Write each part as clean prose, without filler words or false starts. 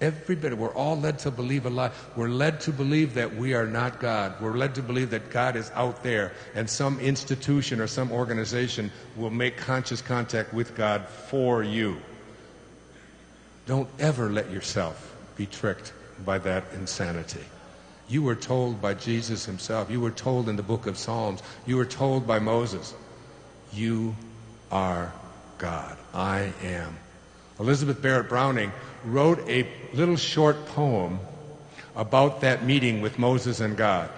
Everybody, we're all led to believe a lie. We're led to believe that we are not God. We're led to believe that God is out there and some institution or some organization will make conscious contact with God for you. Don't ever let yourself be tricked by that insanity. You were told by Jesus himself. You were told in the book of Psalms. You were told by Moses. You are God. I am. Elizabeth Barrett Browning wrote a little short poem about that meeting with Moses and God.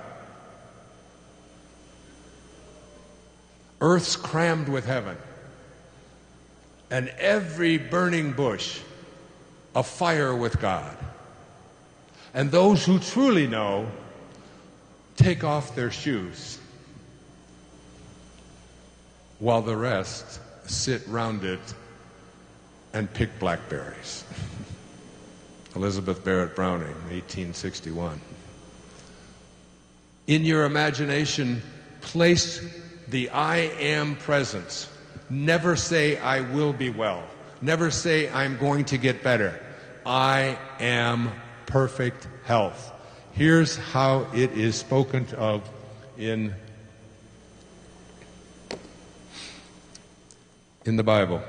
Earth's crammed with heaven, and every burning bush afire with God. And those who truly know take off their shoes, while the rest sit round it and pick blackberries. Elizabeth Barrett Browning, 1861. In your imagination, place the I am presence. Never say I will be well. Never say I'm going to get better. I am perfect health. Here's how it is spoken of in the Bible.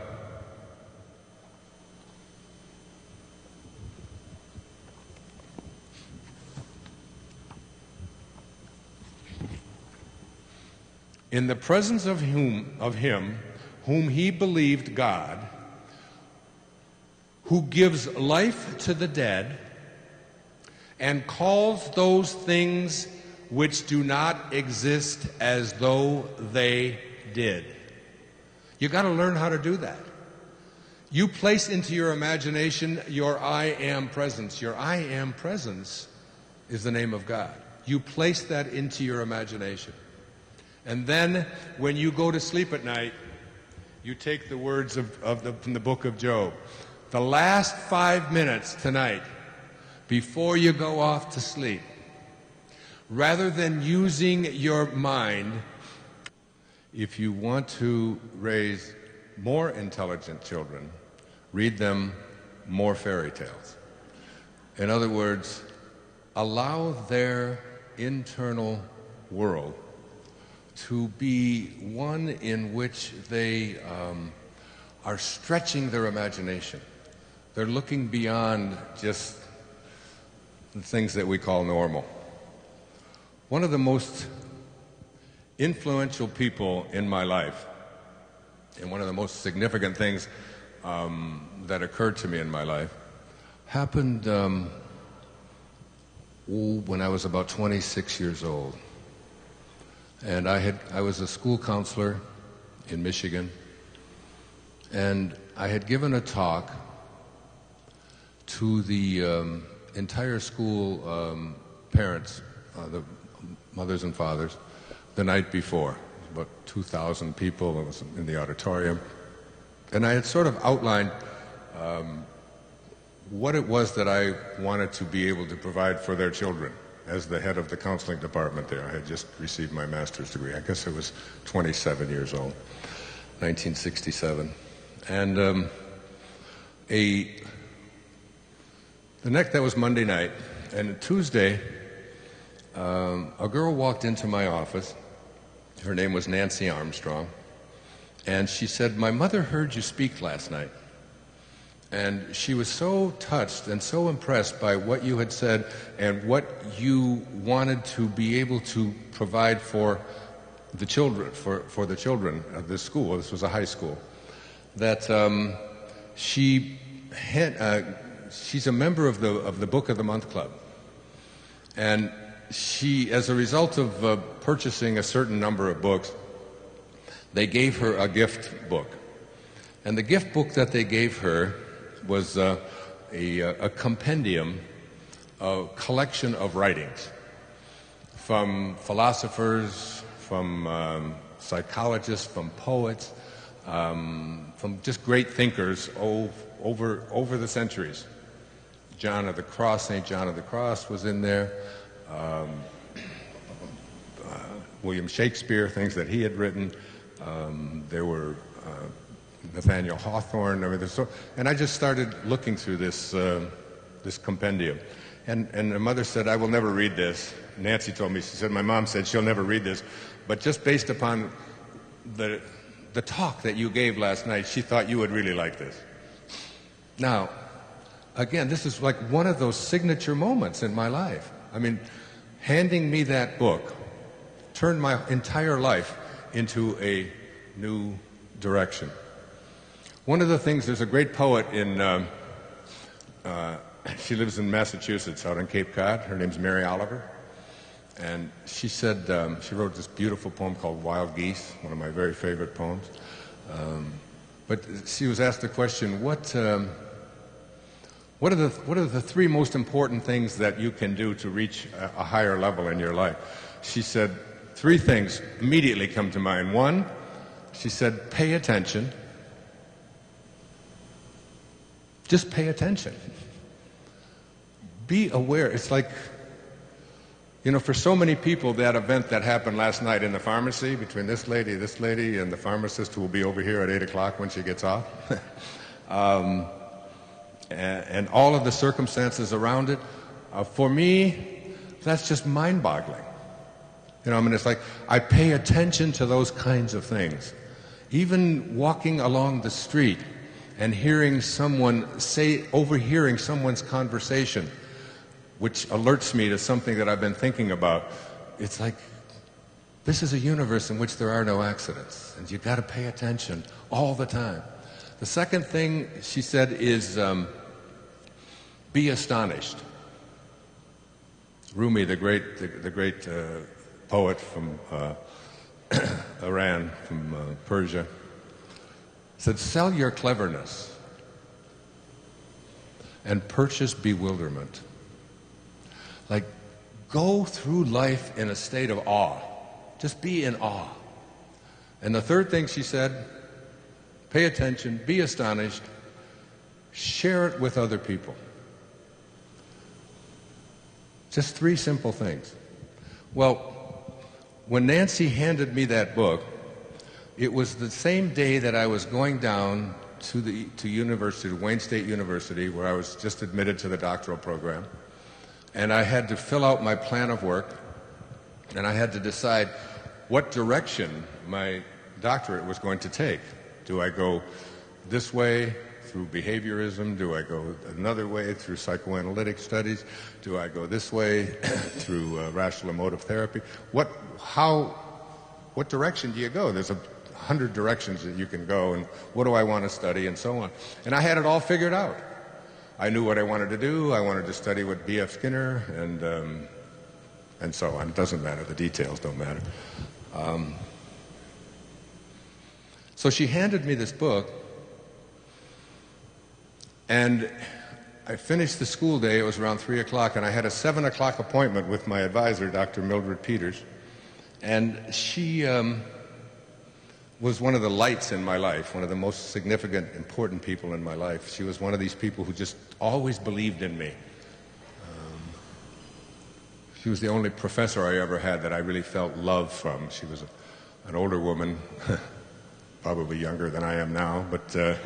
In the presence of him whom he believed God, who gives life to the dead and calls those things which do not exist as though they did. You got to learn how to do that. You place into your imagination your I am presence. Your I am presence is the name of God. You place that into your imagination. And then when you go to sleep at night, you take the words from the book of Job. The last 5 minutes tonight, before you go off to sleep, rather than using your mind, if you want to raise more intelligent children, read them more fairy tales. In other words, allow their internal world to be one in which they are stretching their imagination. They're looking beyond just the things that we call normal. One of the most influential people in my life, and one of the most significant things that occurred to me in my life, happened when I was about 26 years old. And I was a school counselor in Michigan, and I had given a talk to the entire school parents, the mothers and fathers, the night before. About 2,000 people in the auditorium. And I had sort of outlined what it was that I wanted to be able to provide for their children. As the head of the counseling department there, I had just received my master's degree. I guess I was 27 years old, 1967. And that was Monday night, and Tuesday, a girl walked into my office. Her name was Nancy Armstrong, and she said, "My mother heard you speak last night." And she was so touched and so impressed by what you had said and what you wanted to be able to provide for the children, for the children of this school. This was a high school. That she's a member of the Book of the Month Club, and she, as a result of purchasing a certain number of books, they gave her a gift book, and the gift book that they gave her was a compendium, a collection of writings from philosophers, from psychologists, from poets, from just great thinkers over the centuries. John of the Cross, St. John of the Cross was in there. William Shakespeare, things that he had written. There were Nathaniel Hawthorne. And I just started looking through this this compendium. And the mother said, I will never read this. Nancy told me, she said, my mom said she'll never read this. But just based upon the talk that you gave last night, she thought you would really like this. Now, again, this is like one of those signature moments in my life. I mean, handing me that book turned my entire life into a new direction. One of the things, there's a great poet in, she lives in Massachusetts, out on Cape Cod. Her name's Mary Oliver. And she said, she wrote this beautiful poem called Wild Geese, one of my very favorite poems. But she was asked the question, what are the three most important things that you can do to reach a higher level in your life? She said, three things immediately come to mind. One, she said, pay attention. Just pay attention. Be aware. It's like, you know, for so many people, that event that happened last night in the pharmacy between this lady, and the pharmacist who will be over here at 8 o'clock when she gets off, and all of the circumstances around it, for me, that's just mind-boggling. You know, I mean, it's like I pay attention to those kinds of things. Even walking along the street and hearing someone overhearing someone's conversation, which alerts me to something that I've been thinking about. It's like, this is a universe in which there are no accidents, and you've got to pay attention all the time. The second thing she said is, be astonished. Rumi, the great poet from Iran, from Persia, said, sell your cleverness and purchase bewilderment. Like, go through life in a state of awe. Just be in awe. And the third thing she said, pay attention, be astonished, share it with other people. Just three simple things. Well, when Nancy handed me that book, it was the same day that I was going down to university, Wayne State University, where I was just admitted to the doctoral program. And I had to fill out my plan of work, and I had to decide what direction my doctorate was going to take. Do I go this way through behaviorism? Do I go another way through psychoanalytic studies? Do I go this way through rational emotive therapy? What direction do you go? There's 100 directions that you can go, and what do I want to study, and so on. And I had it all figured out. I knew what I wanted to do. I wanted to study with B.F. Skinner, and so on. It doesn't matter. The details don't matter. So she handed me this book, and I finished the school day. It was around 3 o'clock, and I had a 7 o'clock appointment with my advisor, Dr. Mildred Peters, and she was one of the lights in my life, one of the most significant, important people in my life. She was one of these people who just always believed in me. She was the only professor I ever had that I really felt love from. She was an older woman, probably younger than I am now, but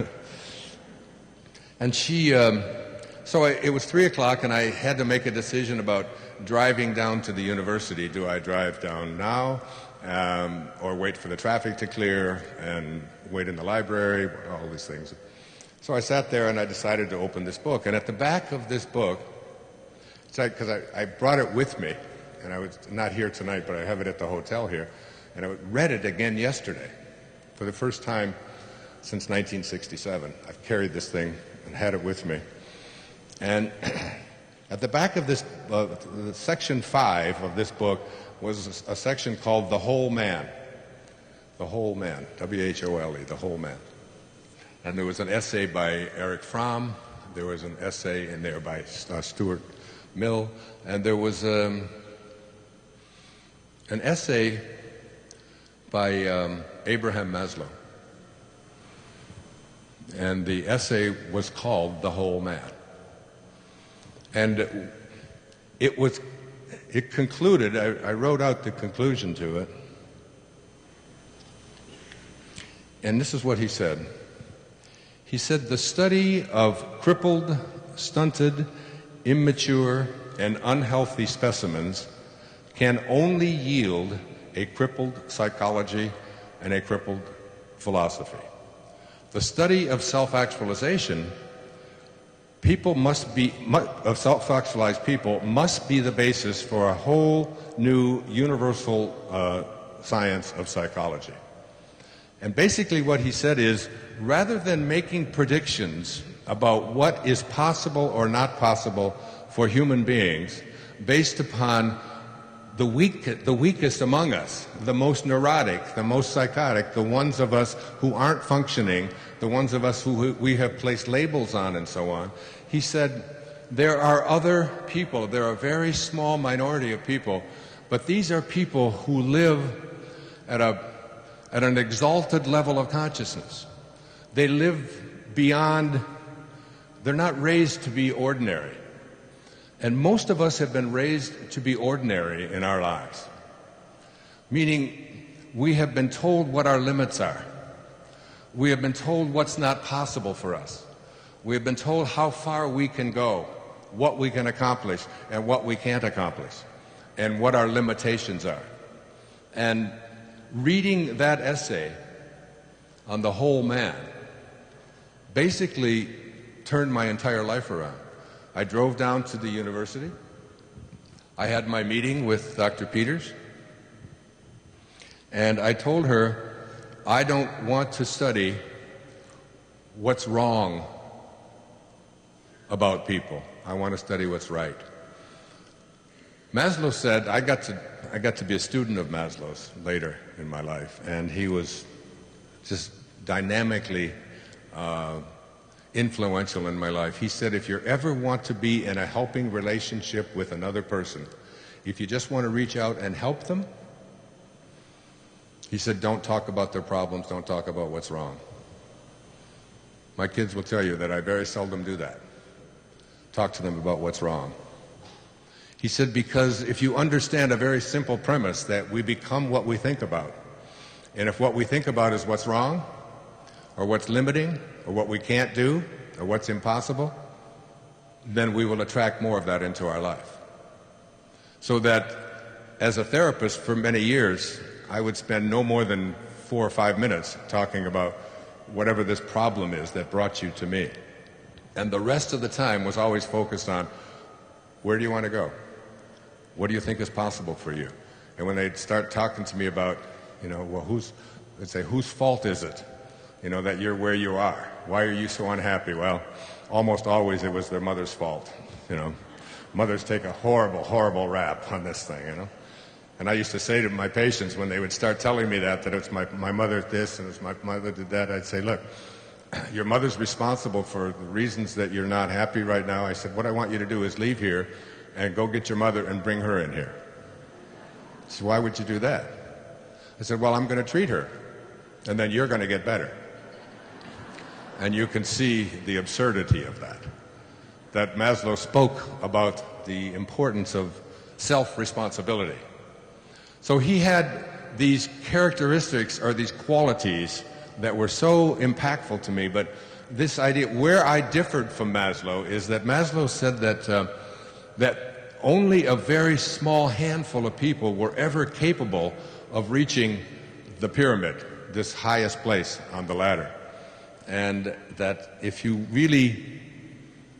and she, it was 3 o'clock, and I had to make a decision about driving down to the university. Do I drive down now? Or wait for the traffic to clear and wait in the library, all these things. So I sat there and I decided to open this book. And at the back of this book, because I brought it with me, and I was not here tonight, but I have it at the hotel here, and I read it again yesterday for the first time since 1967. I've carried this thing and had it with me. And at the back of this, section 5 of this book, was a section called The Whole Man. The Whole Man, W-H-O-L-E, The Whole Man. And there was an essay by Erich Fromm. There was an essay in there by Stuart Mill. And there was an essay by Abraham Maslow. And the essay was called The Whole Man. And it concluded, I wrote out the conclusion to it, and this is what he said. He said, the study of crippled, stunted, immature, and unhealthy specimens can only yield a crippled psychology and a crippled philosophy. The study of self-actualization of self-actualized people must be the basis for a whole new universal science of psychology. And basically what he said is, rather than making predictions about what is possible or not possible for human beings based upon the weakest among us, the most neurotic, the most psychotic, the ones of us who aren't functioning, the ones of us who we have placed labels on and so on, he said, there are other people, there are a very small minority of people, but these are people who live at an exalted level of consciousness. They live beyond, they're not raised to be ordinary. And most of us have been raised to be ordinary in our lives, meaning we have been told what our limits are. We have been told what's not possible for us. We have been told how far we can go, what we can accomplish, and what we can't accomplish, and what our limitations are. And reading that essay on the whole man basically turned my entire life around. I drove down to the university. I had my meeting with Dr. Peters, and I told her, I don't want to study what's wrong about people. I want to study what's right. Maslow said, I got to be a student of Maslow's later in my life, and he was just dynamically influential in my life. He said, if you ever want to be in a helping relationship with another person, if you just want to reach out and help them, he said, don't talk about their problems, don't talk about what's wrong. My kids will tell you that I very seldom do that. Talk to them about what's wrong. He said, because if you understand a very simple premise that we become what we think about, and if what we think about is what's wrong, or what's limiting, or what we can't do, or what's impossible, then we will attract more of that into our life. So that as a therapist for many years, I would spend no more than 4 or 5 minutes talking about whatever this problem is that brought you to me. And the rest of the time was always focused on, where do you want to go? What do you think is possible for you? And when they'd start talking to me about, well, they'd say, whose fault is it, that you're where you are? Why are you so unhappy? Well, almost always it was their mother's fault, Mothers take a horrible, horrible rap on this thing, And I used to say to my patients when they would start telling me that it's my mother did this and it's my mother did that, I'd say, look, your mother's responsible for the reasons that you're not happy right now. I said, what I want you to do is leave here and go get your mother and bring her in here. So why would you do that? I said, well, I'm going to treat her, and then you're going to get better. And you can see the absurdity of that. That Maslow spoke about the importance of self-responsibility. So he had these characteristics or these qualities that were so impactful to me, but this idea, where I differed from Maslow, is that Maslow said that only a very small handful of people were ever capable of reaching the pyramid, this highest place on the ladder. And that if you really,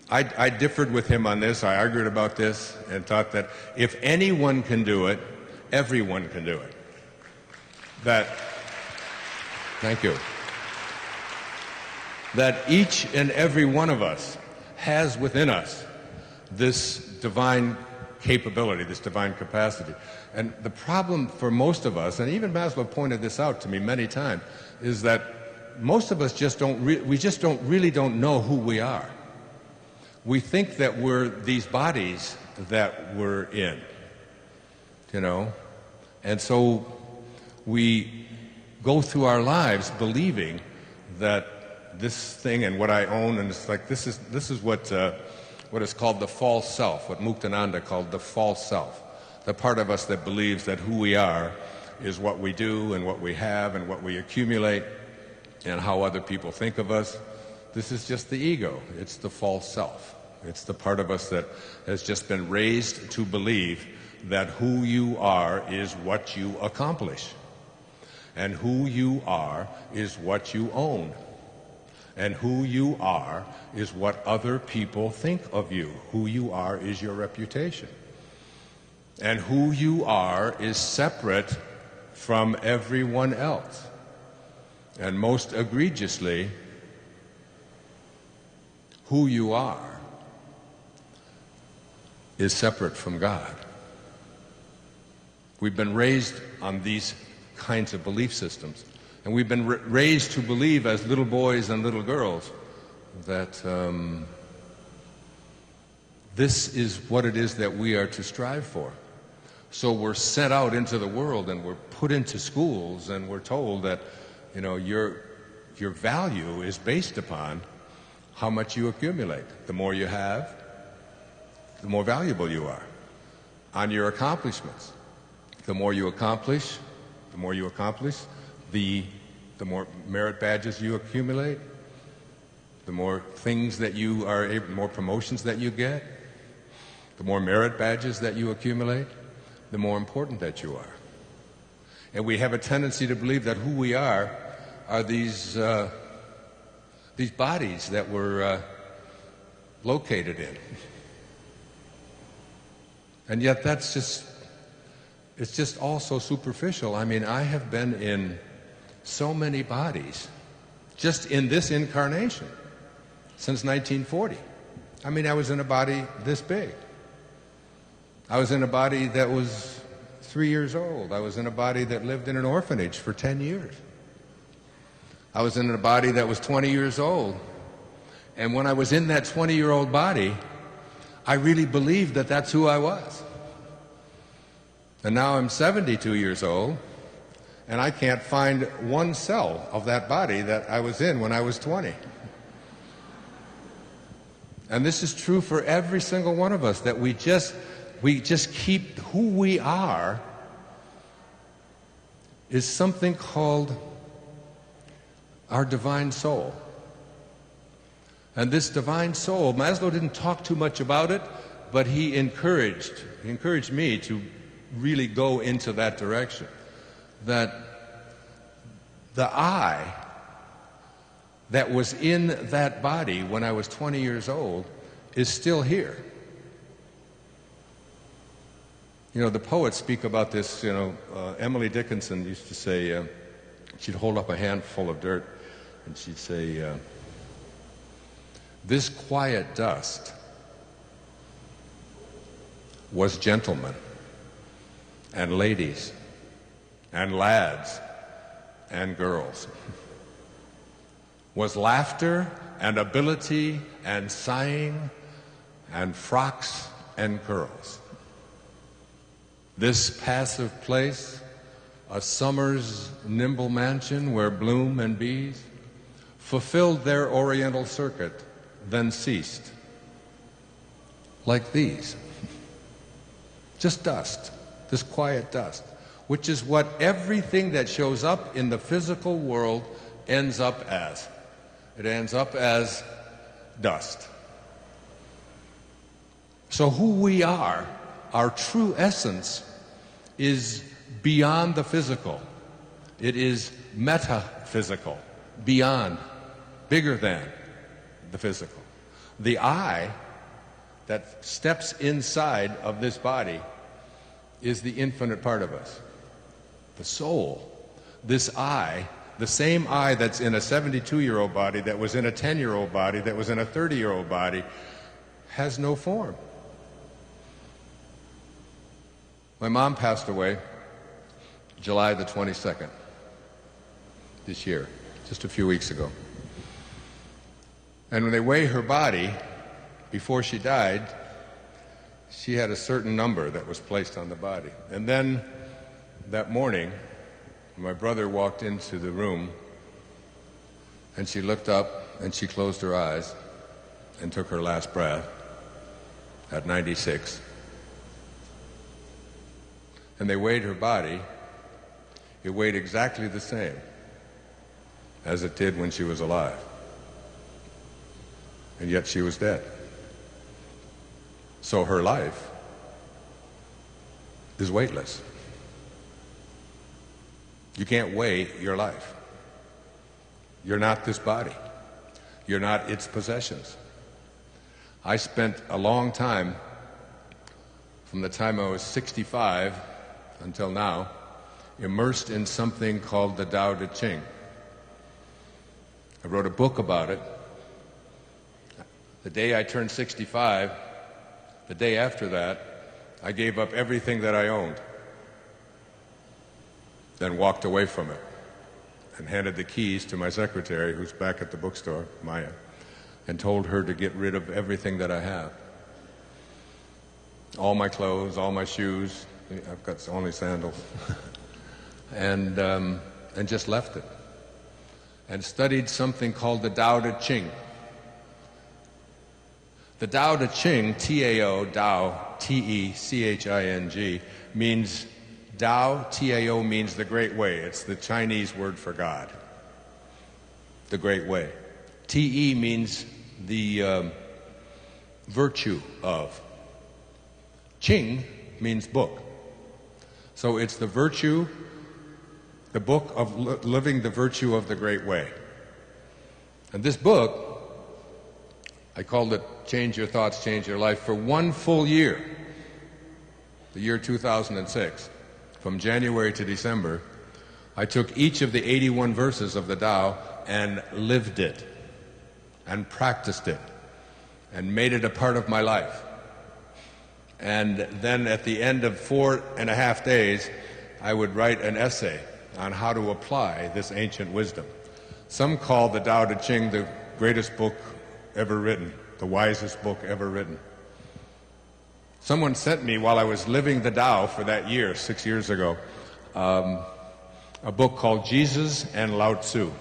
I differed with him on this, I argued about this, and thought that if anyone can do it, everyone can do it. Thank you. That each and every one of us has within us this divine capability, this divine capacity. And the problem for most of us, and even Maslow pointed this out to me many times, is that most of us just don't really don't know who we are. We think that we're these bodies that we're in, and so we go through our lives believing that this thing and what I own, and it's like this is what is called the false self, what Muktananda called the false self, the part of us that believes that who we are is what we do and what we have and what we accumulate and how other people think of us. This is just the ego. It's the false self, It's the part of us that has just been raised to believe that who you are is what you accomplish. And who you are is what you own. And who you are is what other people think of you. Who you are is your reputation. And who you are is separate from everyone else. And most egregiously, who you are is separate from God. We've been raised on these kinds of belief systems. And we've been raised to believe as little boys and little girls that this is what it is that we are to strive for. So we're sent out into the world and we're put into schools and we're told that, you know, your value is based upon how much you accumulate. The more you have, the more valuable you are. On your accomplishments. The more you accomplish, the more more merit badges you accumulate, the more things that you are able, more promotions that you get, the more merit badges that you accumulate, the more important that you are. And we have a tendency to believe that who we are these bodies that we're located in. And yet it's just all so superficial. I mean, I have been in so many bodies just in this incarnation since 1940. I mean, I was in a body this big. I was in a body that was 3 years old. I was in a body that lived in an orphanage for 10 years. I was in a body that was 20 years old. And when I was in that 20-year-old body, I really believed that that's who I was. And now I'm 72 years old, and I can't find one cell of that body that I was in when I was 20. And this is true for every single one of us, that we just keep who we are is something called our divine soul. And this divine soul, Maslow didn't talk too much about it, but he encouraged me to really go into that direction. That the I that was in that body when I was 20 years old is still here. You know, the poets speak about this, you know, Emily Dickinson used to say, she'd hold up a handful of dirt and she'd say, this quiet dust was gentlemen and ladies and lads and girls, was laughter and ability and sighing and frocks and curls. This passive place, a summer's nimble mansion where bloom and bees fulfilled their oriental circuit, then ceased, like these. Just dust, this quiet dust, which is what everything that shows up in the physical world ends up as. It ends up as dust. So who we are, our true essence, is beyond the physical. It is metaphysical, beyond, bigger than the physical. The I that steps inside of this body is the infinite part of us. The soul, this I, the same I that's in a 72-year-old body, that was in a 10-year-old body, that was in a 30-year-old body, has no form. My mom passed away July the 22nd this year, just a few weeks ago. And when they weighed her body, before she died, she had a certain number that was placed on the body. And then that morning, my brother walked into the room, and she looked up and she closed her eyes and took her last breath at 96. And they weighed her body. It weighed exactly the same as it did when she was alive. And yet she was dead. So her life is weightless. You can't weigh your life. You're not this body. You're not its possessions. I spent a long time, from the time I was 65 until now, immersed in something called the Tao Te Ching. I wrote a book about it. The day I turned 65, the day after that, I gave up everything that I owned, then walked away from it and handed the keys to my secretary, who's back at the bookstore, Maya, and told her to get rid of everything that I have. All my clothes, all my shoes, I've got only sandals, and just left it. And studied something called the Tao Te Ching. The Tao Te Ching, T-A-O, Tao, T-E-C-H-I-N-G, means Tao, T-A-O, means the Great Way. It's the Chinese word for God, the Great Way. T-E means the virtue of. Ching means book. So it's the virtue, the book of living the virtue of the Great Way. And this book, I called it Change Your Thoughts, Change Your Life, for one full year, the year 2006, from January to December, I took each of the 81 verses of the Tao and lived it and practiced it and made it a part of my life. And then at the end of 4.5 days, I would write an essay on how to apply this ancient wisdom. Some call the Tao Te Ching the greatest book ever written, the wisest book ever written. Someone sent me, while I was living the Tao for that year, 6 years ago, a book called Jesus and Lao Tzu.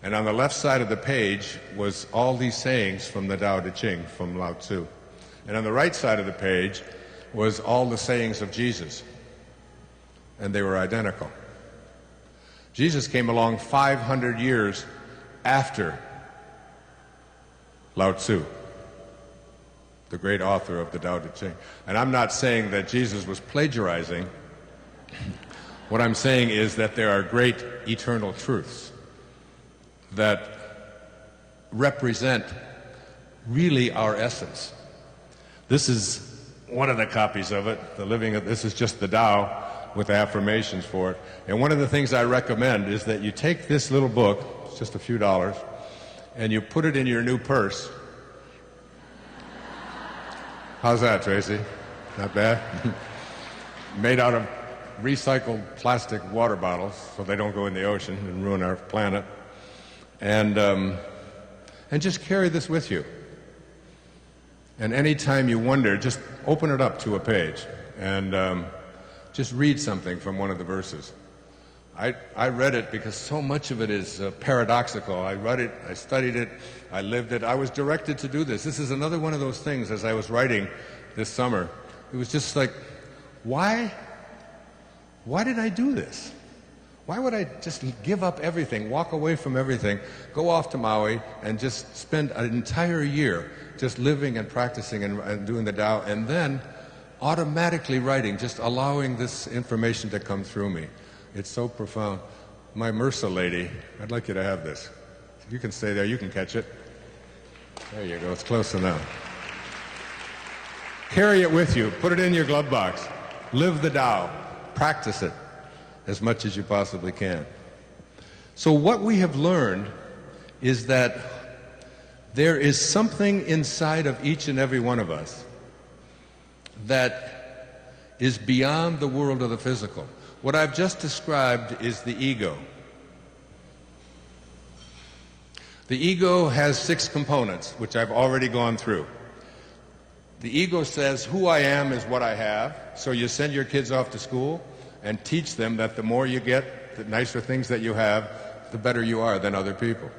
And on the left side of the page was all these sayings from the Tao Te Ching, from Lao Tzu. And on the right side of the page was all the sayings of Jesus. And they were identical. Jesus came along 500 years after Lao Tzu, the great author of the Tao Te Ching. And I'm not saying that Jesus was plagiarizing. What I'm saying is that there are great eternal truths that represent really our essence. This is one of the copies of it, this is just the Tao with affirmations for it. And one of the things I recommend is that you take this little book, it's just a few dollars, and you put it in your new purse. How's that, Tracy? Not bad? Made out of recycled plastic water bottles so they don't go in the ocean and ruin our planet. And just carry this with you. And anytime you wonder, just open it up to a page and just read something from one of the verses. I read it because so much of it is paradoxical. I read it, I studied it, I lived it. I was directed to do this. This is another one of those things as I was writing this summer. It was just like, why did I do this? Why would I just give up everything, walk away from everything, go off to Maui and just spend an entire year just living and practicing and doing the Tao, and then automatically writing, just allowing this information to come through me? It's so profound. My MRSA lady, I'd like you to have this. You can stay there, you can catch it. There you go, it's close enough. Carry it with you, put it in your glove box. Live the Tao, practice it as much as you possibly can. So what we have learned is that there is something inside of each and every one of us that is beyond the world of the physical. What I've just described is the ego. The ego has 6 components, which I've already gone through. The ego says, who I am is what I have. So you send your kids off to school and teach them that the more you get, the nicer things that you have, the better you are than other people.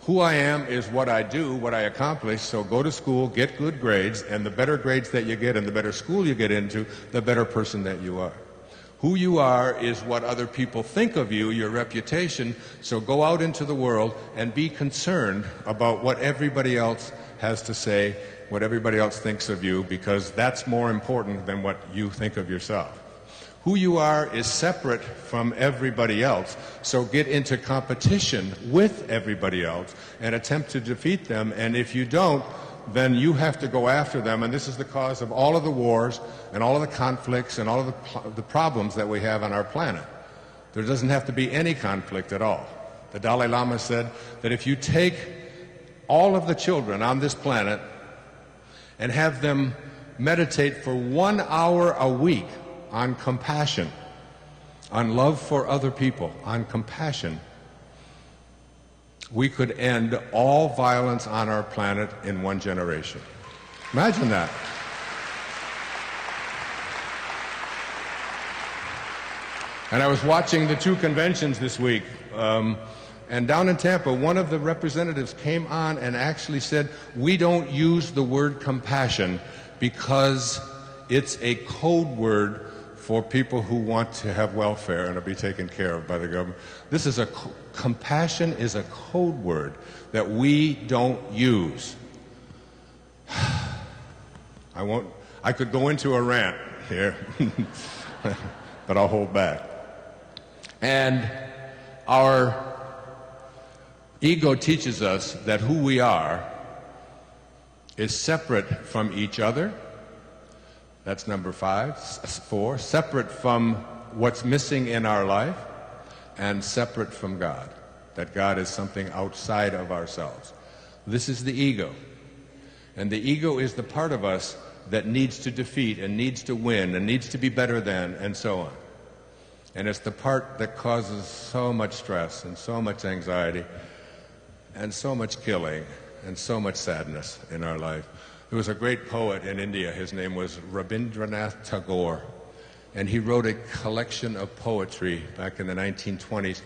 Who I am is what I do, what I accomplish, so go to school, get good grades, and the better grades that you get and the better school you get into, the better person that you are. Who you are is what other people think of you, your reputation, so go out into the world and be concerned about what everybody else has to say what everybody else thinks of you, because that's more important than what you think of yourself. Who you are is separate from everybody else, so get into competition with everybody else and attempt to defeat them, and if you don't, then you have to go after them, and this is the cause of all of the wars and all of the conflicts and all of the problems that we have on our planet. There doesn't have to be any conflict at all. The Dalai Lama said that if you take all of the children on this planet and have them meditate for 1 hour a week on compassion, on love for other people, on compassion, we could end all violence on our planet in 1 generation. Imagine that. And I was watching the 2 conventions this week, and down in Tampa, one of the representatives came on and actually said, we don't use the word compassion because it's a code word for people who want to have welfare and to be taken care of by the government. This is compassion is a code word that we don't use. I could go into a rant here, but I'll hold back. And our ego teaches us that who we are is separate from each other. That's number 4, separate from what's missing in our life, and separate from God, that God is something outside of ourselves. This is the ego. And the ego is the part of us that needs to defeat and needs to win and needs to be better than, and so on. And it's the part that causes so much stress and so much anxiety and so much killing and so much sadness in our life. There was a great poet in India. His name was Rabindranath Tagore, and he wrote a collection of poetry back in the 1920s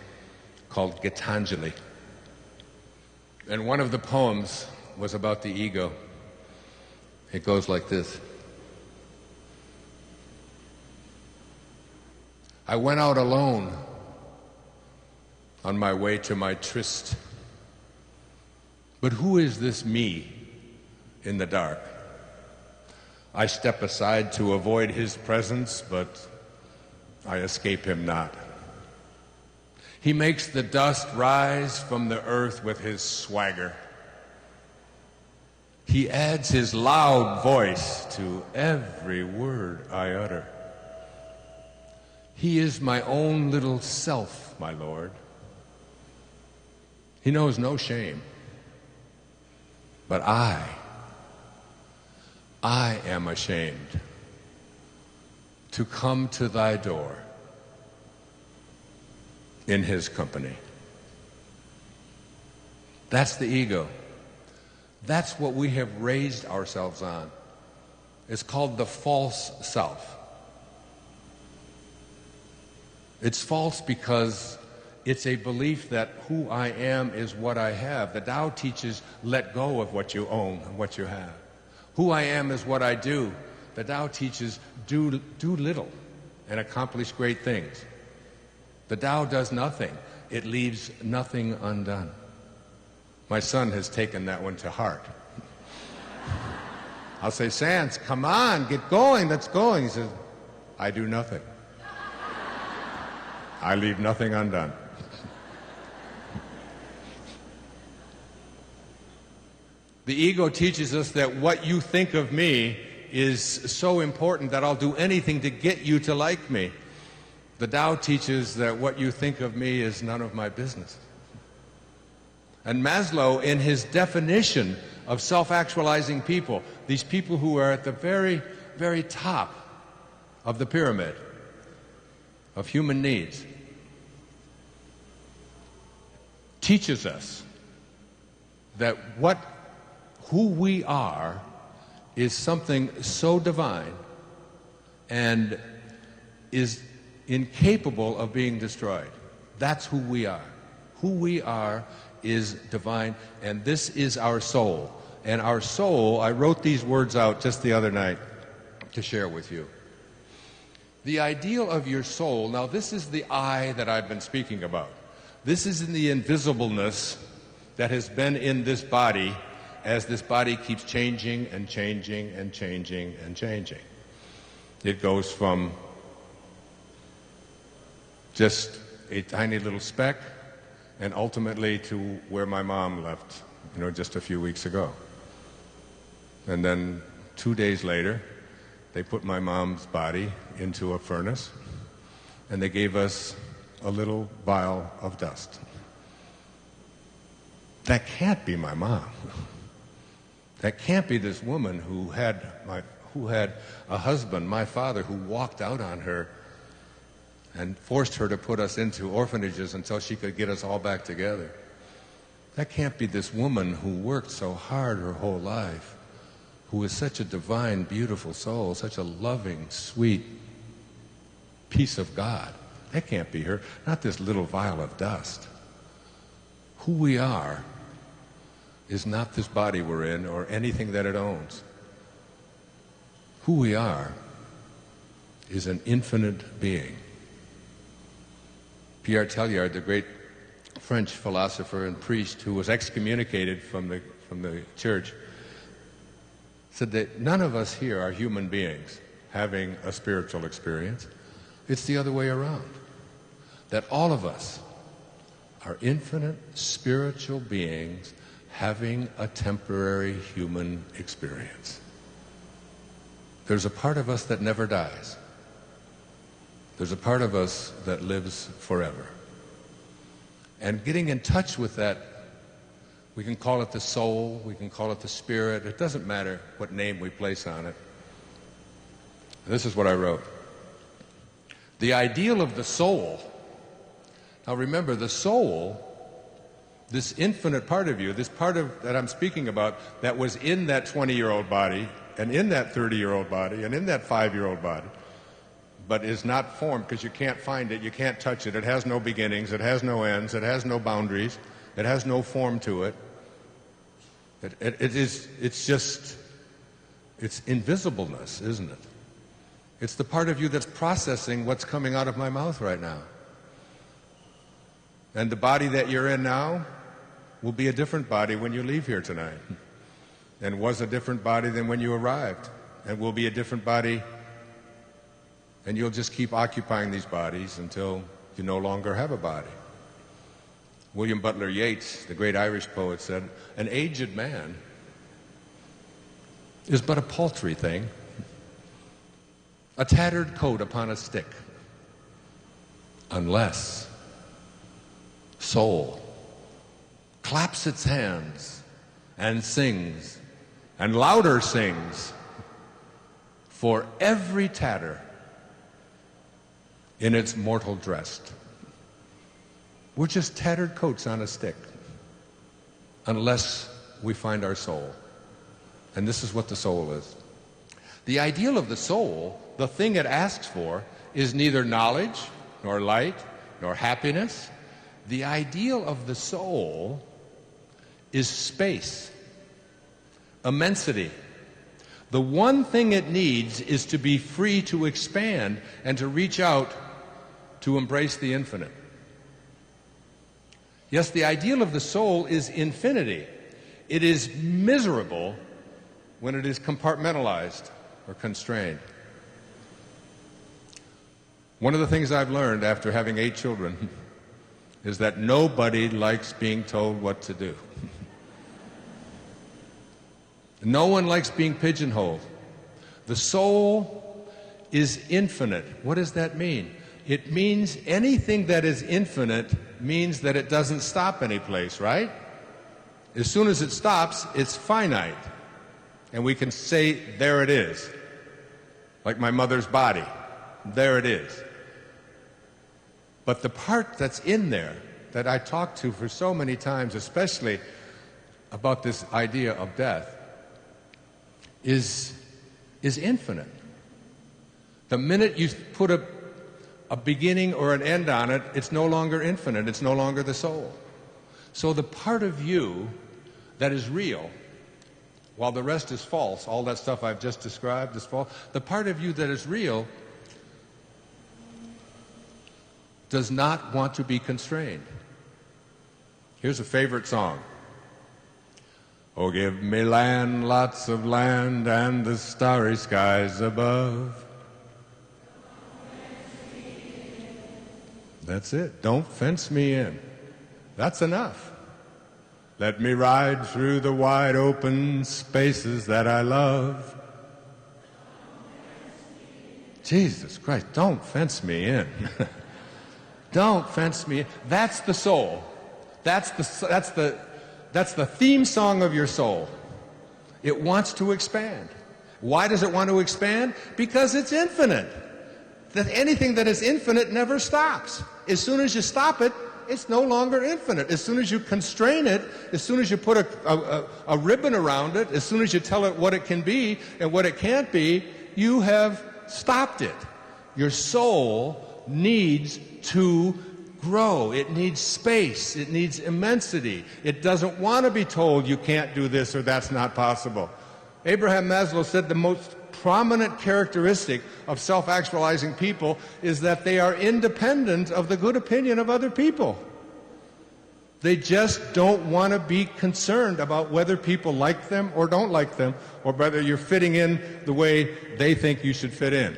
called Gitanjali. And one of the poems was about the ego. It goes like this. I went out alone on my way to my tryst. But who is this me in the dark? I step aside to avoid his presence, but I escape him not. He makes the dust rise from the earth with his swagger. He adds his loud voice to every word I utter. He is my own little self, my Lord. He knows no shame. But I am ashamed to come to thy door in his company. That's the ego. That's what we have raised ourselves on. It's called the false self. It's false because it's a belief that who I am is what I have. The Tao teaches let go of what you own and what you have. Who I am is what I do. The Tao teaches do little and accomplish great things. The Tao does nothing. It leaves nothing undone. My son has taken that one to heart. I'll say, Sans, come on, get going, let's go. He says, I do nothing. I leave nothing undone. The ego teaches us that what you think of me is so important that I'll do anything to get you to like me. The Tao teaches that what you think of me is none of my business. And Maslow, in his definition of self-actualizing people, these people who are at the very, very top of the pyramid of human needs, teaches us that who we are is something so divine and is incapable of being destroyed. That's who we are. Who we are is divine, and this is our soul. And our soul, I wrote these words out just the other night to share with you. The ideal of your soul, now this is the I that I've been speaking about. This is in the invisibleness that has been in this body as this body keeps changing and changing and changing and changing. It goes from just a tiny little speck and ultimately to where my mom left, just a few weeks ago. And then 2 days later, they put my mom's body into a furnace and they gave us a little vial of dust. That can't be my mom. That can't be this woman who had a husband, my father, who walked out on her and forced her to put us into orphanages until she could get us all back together. That can't be this woman who worked so hard her whole life, who is such a divine, beautiful soul, such a loving, sweet piece of God. That can't be her. Not this little vial of dust. Who we are is not this body we're in or anything that it owns. Who we are is an infinite being. Pierre Teilhard, the great French philosopher and priest who was excommunicated from the church, said that none of us here are human beings having a spiritual experience. It's the other way around. That all of us are infinite spiritual beings having a temporary human experience. There's a part of us that never dies. There's a part of us that lives forever. And getting in touch with that, we can call it the soul, we can call it the spirit. It doesn't matter what name we place on it. This is what I wrote. The ideal of the soul. Now remember, the soul, this infinite part of you, this part of that I'm speaking about that was in that 20-year-old body and in that 30-year-old body and in that 5-year-old body, but is not formed because you can't find it, you can't touch it, it has no beginnings, it has no ends, it has no boundaries, it has no form to it. It's invisibleness, isn't it? It's the part of you that's processing what's coming out of my mouth right now. And the body that you're in now will be a different body when you leave here tonight. And was a different body than when you arrived. And will be a different body. And you'll just keep occupying these bodies until you no longer have a body. William Butler Yeats, the great Irish poet, said, "An aged man is but a paltry thing, a tattered coat upon a stick, unless soul claps its hands and sings, and louder sings, for every tatter in its mortal dress." We're just tattered coats on a stick unless we find our soul. And this is what the soul is. The ideal of the soul, the thing it asks for, is neither knowledge, nor light, nor happiness. The ideal of the soul is space, immensity. The one thing it needs is to be free to expand and to reach out to embrace the infinite. Yes, the ideal of the soul is infinity. It is miserable when it is compartmentalized or constrained. One of the things I've learned after having 8 children is that nobody likes being told what to do. No one likes being pigeonholed. The soul is infinite. What does that mean? It means anything that is infinite means that it doesn't stop any place, right? As soon as it stops, it's finite. And we can say, there it is. Like my mother's body. There it is. But the part that's in there that I talked to for so many times, especially about this idea of death, is infinite. The minute you put a beginning or an end on it, it's no longer infinite. It's no longer the soul. So the part of you that is real, while the rest is false, all that stuff I've just described is false, the part of you that is real does not want to be constrained. Here's a favorite song. Oh, give me land, lots of land, and the starry skies above. That's it. Don't fence me in. That's enough. Let me ride through the wide open spaces that I love. Jesus Christ, don't fence me in. Don't fence me in. That's the soul. That's the theme song of your soul. It wants to expand. Why does it want to expand? Because it's infinite. That anything that is infinite never stops. As soon as you stop it, it's no longer infinite. As soon as you constrain it, as soon as you put a ribbon around it, as soon as you tell it what it can be and what it can't be, you have stopped it. Your soul needs to grow. It needs space. It needs immensity. It doesn't want to be told you can't do this or that's not possible. Abraham Maslow said the most prominent characteristic of self-actualizing people is that they are independent of the good opinion of other people. They just don't want to be concerned about whether people like them or don't like them, or whether you're fitting in the way they think you should fit in.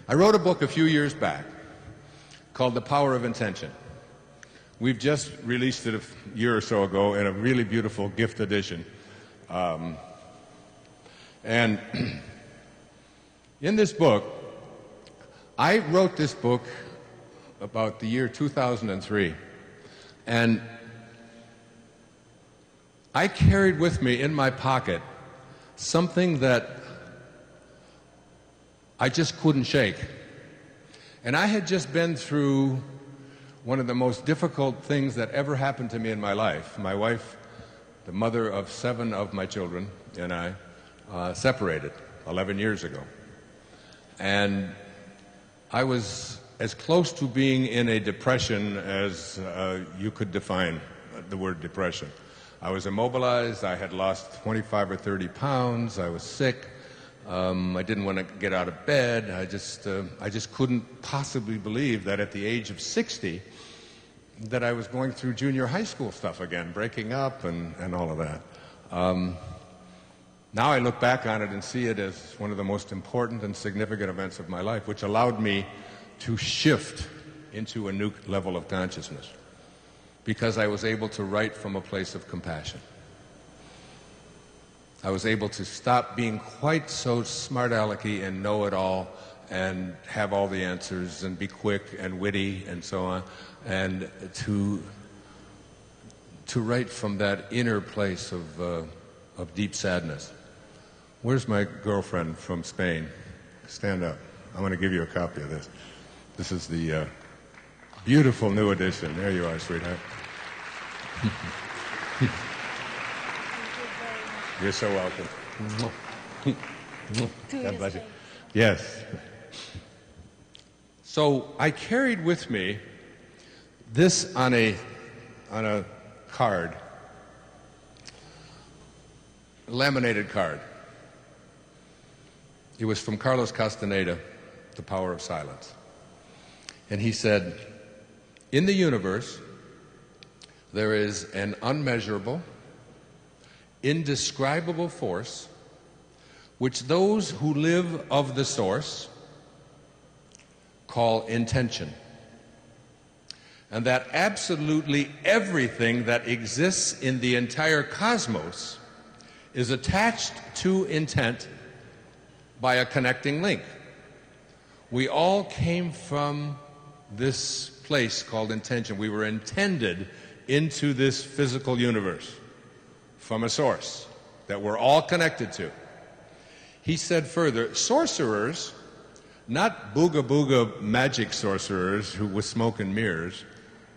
I wrote a book a few years back called The Power of Intention. We've just released it a year or so ago in a really beautiful gift edition. And in this book, I wrote this book about the year 2003, and I carried with me in my pocket something that I just couldn't shake. And I had just been through one of the most difficult things that ever happened to me in my life. My wife, the mother of 7 of my children, and I separated 11 years ago. And I was as close to being in a depression as you could define the word depression. I was immobilized. I had lost 25 or 30 pounds. I was sick. I didn't want to get out of bed. I just couldn't possibly believe that at the age of 60 that I was going through junior high school stuff again, breaking up and all of that. Now I look back on it and see it as one of the most important and significant events of my life, which allowed me to shift into a new level of consciousness, because I was able to write from a place of compassion. I was able to stop being quite so smart-alecky and know-it-all and have all the answers and be quick and witty and so on, and to write from that inner place of deep sadness. Where's my girlfriend from Spain? Stand up. I'm going to give you a copy of this. This is the beautiful new edition. There you are, sweetheart. You're so welcome. God bless you. Yes. So I carried with me this on a card, a laminated card. It was from Carlos Castaneda, The Power of Silence. And he said, in the universe, there is an unmeasurable, indescribable force which those who live of the source call intention. And that absolutely everything that exists in the entire cosmos is attached to intent by a connecting link. We all came from this place called intention. We were intended into this physical universe from a source that we're all connected to. He said further, sorcerers, not booga-booga magic sorcerers who with smoke and mirrors,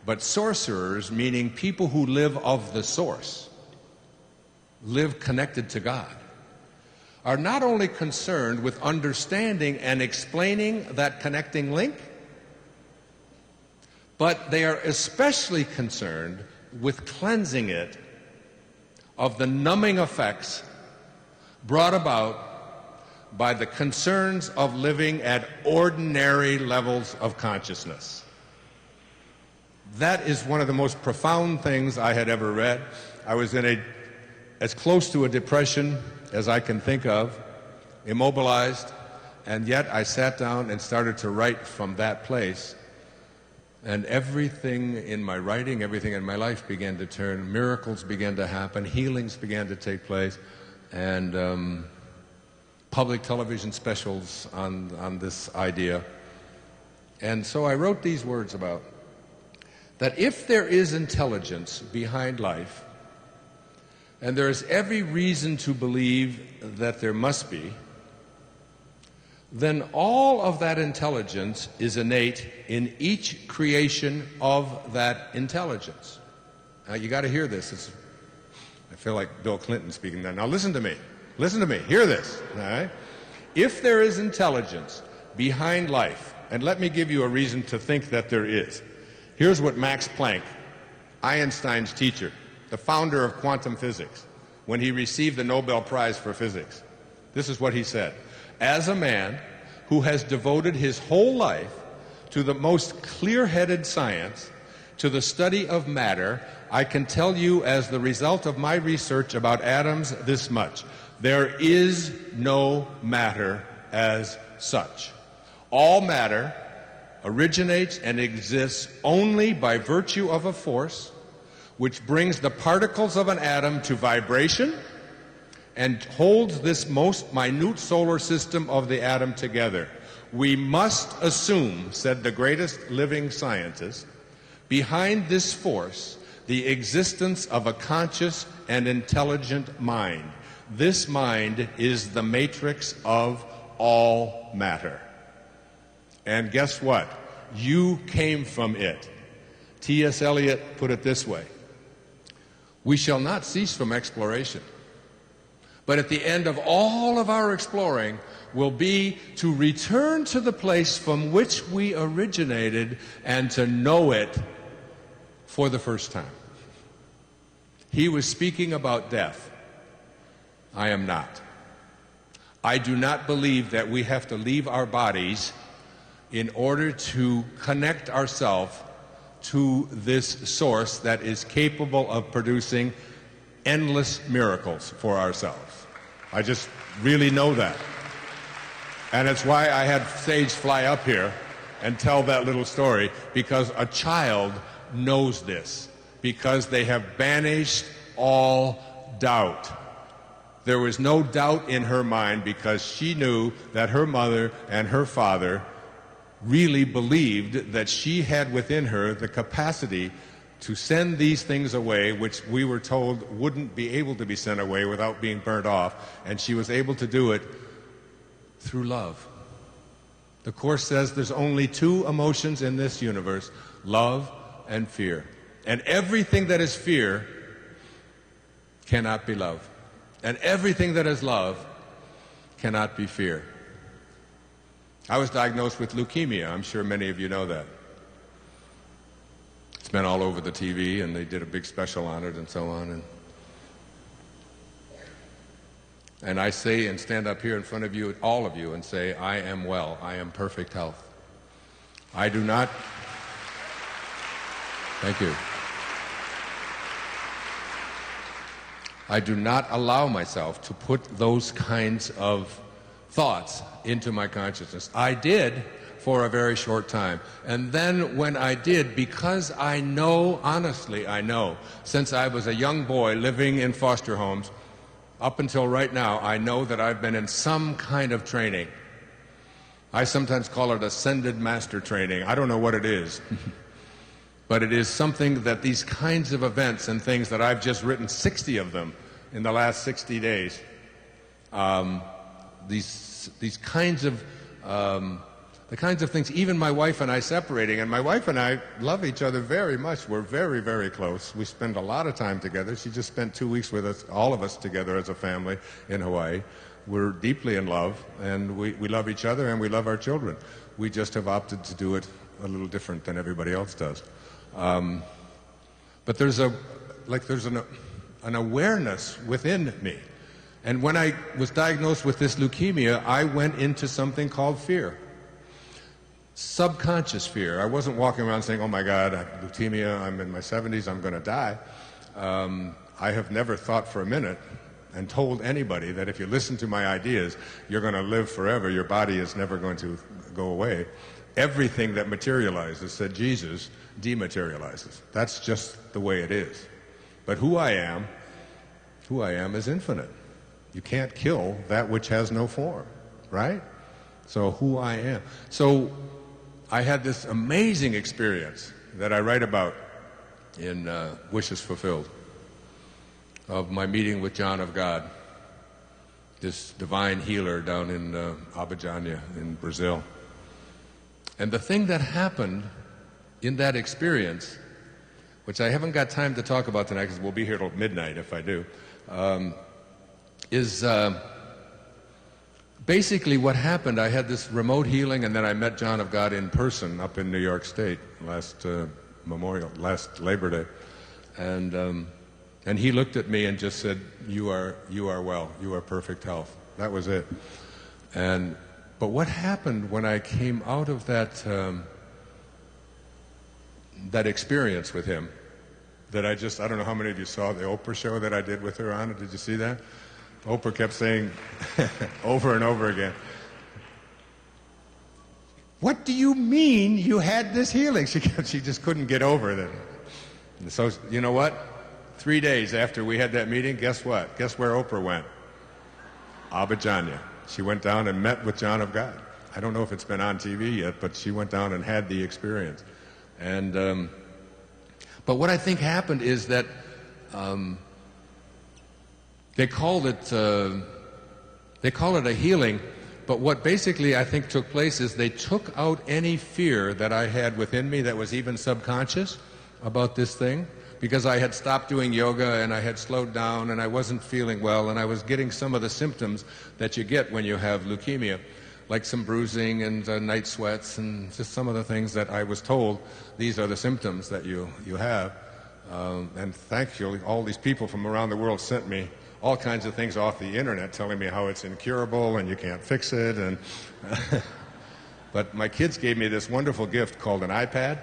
but sorcerers, meaning people who live of the source, live connected to God, are not only concerned with understanding and explaining that connecting link, but they are especially concerned with cleansing it of the numbing effects brought about by the concerns of living at ordinary levels of consciousness. That is one of the most profound things I had ever read. I was in a as close to a depression as I can think of, immobilized, and yet I sat down and started to write from that place. And everything in my writing, everything in my life began to turn. Miracles began to happen, healings began to take place, and public television specials on this idea. And so I wrote these words about that if there is intelligence behind life, and there is every reason to believe that there must be, then all of that intelligence is innate in each creation of that intelligence. Now you got to hear this. I feel like Bill Clinton speaking there. Now listen to me. Listen to me. Hear this. All right? If there is intelligence behind life, and let me give you a reason to think that there is. Here's what Max Planck, Einstein's teacher, the founder of quantum physics, when he received the Nobel Prize for Physics. This is what he said. As a man who has devoted his whole life to the most clear-headed science, to the study of matter, I can tell you as the result of my research about atoms this much. There is no matter as such. All matter originates and exists only by virtue of a force which brings the particles of an atom to vibration and holds this most minute solar system of the atom together. We must assume, said the greatest living scientist, behind this force the existence of a conscious and intelligent mind. This mind is the matrix of all matter. And guess what? You came from it. T.S. Eliot put it this way: we shall not cease from exploration, but at the end of all of our exploring will be to return to the place from which we originated and to know it for the first time. He was speaking about death. I am not. I do not believe that we have to leave our bodies in order to connect ourselves to this source that is capable of producing endless miracles for ourselves. I just really know that. And it's why I had Sage fly up here and tell that little story, because a child knows this, because they have banished all doubt. There was no doubt in her mind because she knew that her mother and her father really believed that she had within her the capacity to send these things away, which we were told wouldn't be able to be sent away without being burnt off, and she was able to do it through love. The Course says there's only two emotions in this universe: love and fear. And everything that is fear cannot be love. And everything that is love cannot be fear. I was diagnosed with leukemia. I'm sure many of you know that. It's been all over the TV, and they did a big special on it and so on. And I say and stand up here in front of you, all of you, and say, I am well. I am perfect health. I do not... Thank you. I do not allow myself to put those kinds of thoughts into my consciousness. I did for a very short time. And then when I did, because I know, honestly I know, since I was a young boy living in foster homes, up until right now, I know that I've been in some kind of training. I sometimes call it ascended master training. I don't know what it is. But it is something that these kinds of events and things that I've just written 60 of them in the last 60 days, these kinds of the kinds of things, even my wife and I separating, and my wife and I love each other very much. We're very, very close. We spend a lot of time together. She just spent 2 weeks with us, all of us together as a family in Hawaii. We're deeply in love, and we love each other and we love our children. We just have opted to do it a little different than everybody else does. But there's an awareness within me. And when I was diagnosed with this leukemia, I went into something called fear. Subconscious fear. I wasn't walking around saying, oh my God, I have leukemia, I'm in my 70s, I'm going to die. I have never thought for a minute and told anybody that if you listen to my ideas, you're going to live forever. Your body is never going to go away. Everything that materializes, said Jesus, dematerializes. That's just the way it is. But who I am is infinite. You can't kill that which has no form, right? So who I am. So I had this amazing experience that I write about in Wishes Fulfilled, of my meeting with John of God, this divine healer down in Abidjan in Brazil. And the thing that happened in that experience, which I haven't got time to talk about tonight because we'll be here till midnight if I do, is basically what happened. I had this remote healing, and then I met John of God in person up in New York State last Labor Day, and he looked at me and just said, "You are well. You are perfect health." That was it. But what happened when I came out of that experience with him, that I don't know how many of you saw the Oprah show that I did with her on it. Did you see that? Oprah kept saying over and over again, "What do you mean you had this healing?" She just couldn't get over that. And so, you know what? 3 days after we had that meeting, guess what? Guess where Oprah went? Abidjan. She went down and met with John of God. I don't know if it's been on TV yet, but she went down and had the experience. And but what I think happened is that they called it a healing. But what basically I think took place is they took out any fear that I had within me that was even subconscious about this thing, because I had stopped doing yoga and I had slowed down and I wasn't feeling well and I was getting some of the symptoms that you get when you have leukemia, like some bruising and night sweats and just some of the things that I was told, these are the symptoms that you have. And thankfully, all these people from around the world sent me all kinds of things off the internet telling me how it's incurable and you can't fix it. And but my kids gave me this wonderful gift called an iPad,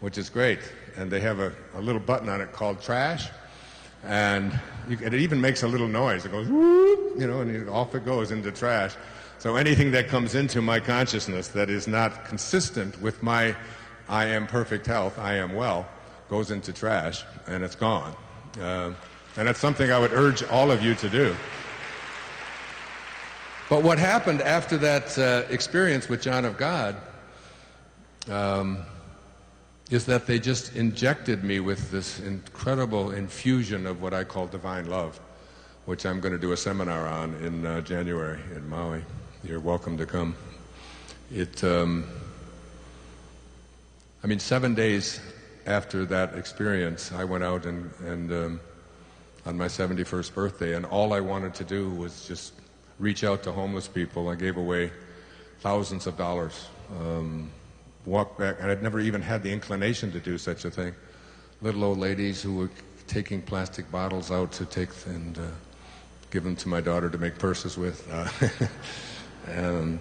which is great. And they have a little button on it called trash. And it even makes a little noise. It goes, whoop, and off it goes into trash. So anything that comes into my consciousness that is not consistent with my I am perfect health, I am well, goes into trash, and it's gone. And that's something I would urge all of you to do. But what happened after that experience with John of God is that they just injected me with this incredible infusion of what I call divine love, which I'm going to do a seminar on in January in Maui. You're welcome to come. 7 days after that experience, I went out and on my 71st birthday, and all I wanted to do was just reach out to homeless people. I gave away thousands of dollars. Walk back, and I'd never even had the inclination to do such a thing. Little old ladies who were taking plastic bottles out to take and give them to my daughter to make purses with. And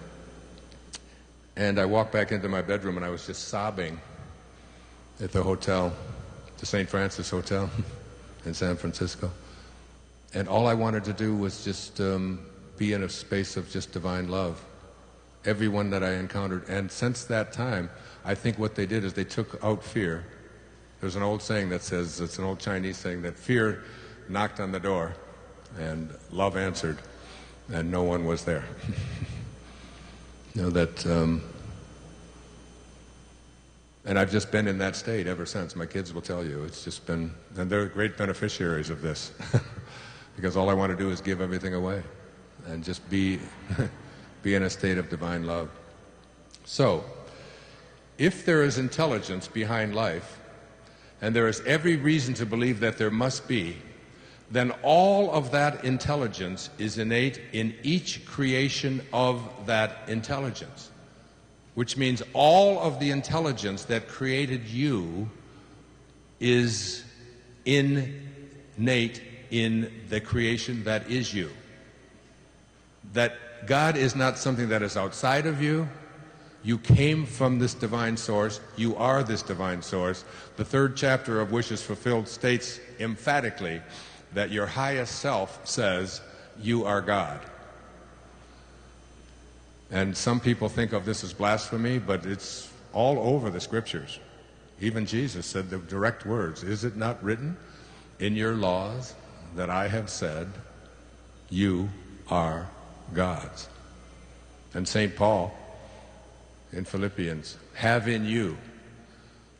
I walked back into my bedroom and I was just sobbing at the hotel, the St. Francis Hotel in San Francisco. And all I wanted to do was just be in a space of just divine love. Everyone that I encountered. And since that time, I think what they did is they took out fear. There's an old saying that says, it's an old Chinese saying, that fear knocked on the door and love answered and no one was there. And I've just been in that state ever since. My kids will tell you. It's just been, and they're great beneficiaries of this. Because all I want to do is give everything away and just be in a state of divine love. So, if there is intelligence behind life, and there is every reason to believe that there must be, then all of that intelligence is innate in each creation of that intelligence. Which means all of the intelligence that created you is innate in the creation that is you. That God is not something that is outside of you. You came from this divine source. You are this divine source. The third chapter of Wishes Fulfilled states emphatically that your highest self says, you are God. And some people think of this as blasphemy, but it's all over the scriptures. Even Jesus said the direct words, is it not written in your laws that I have said, you are God's? And St. Paul in Philippians, have in you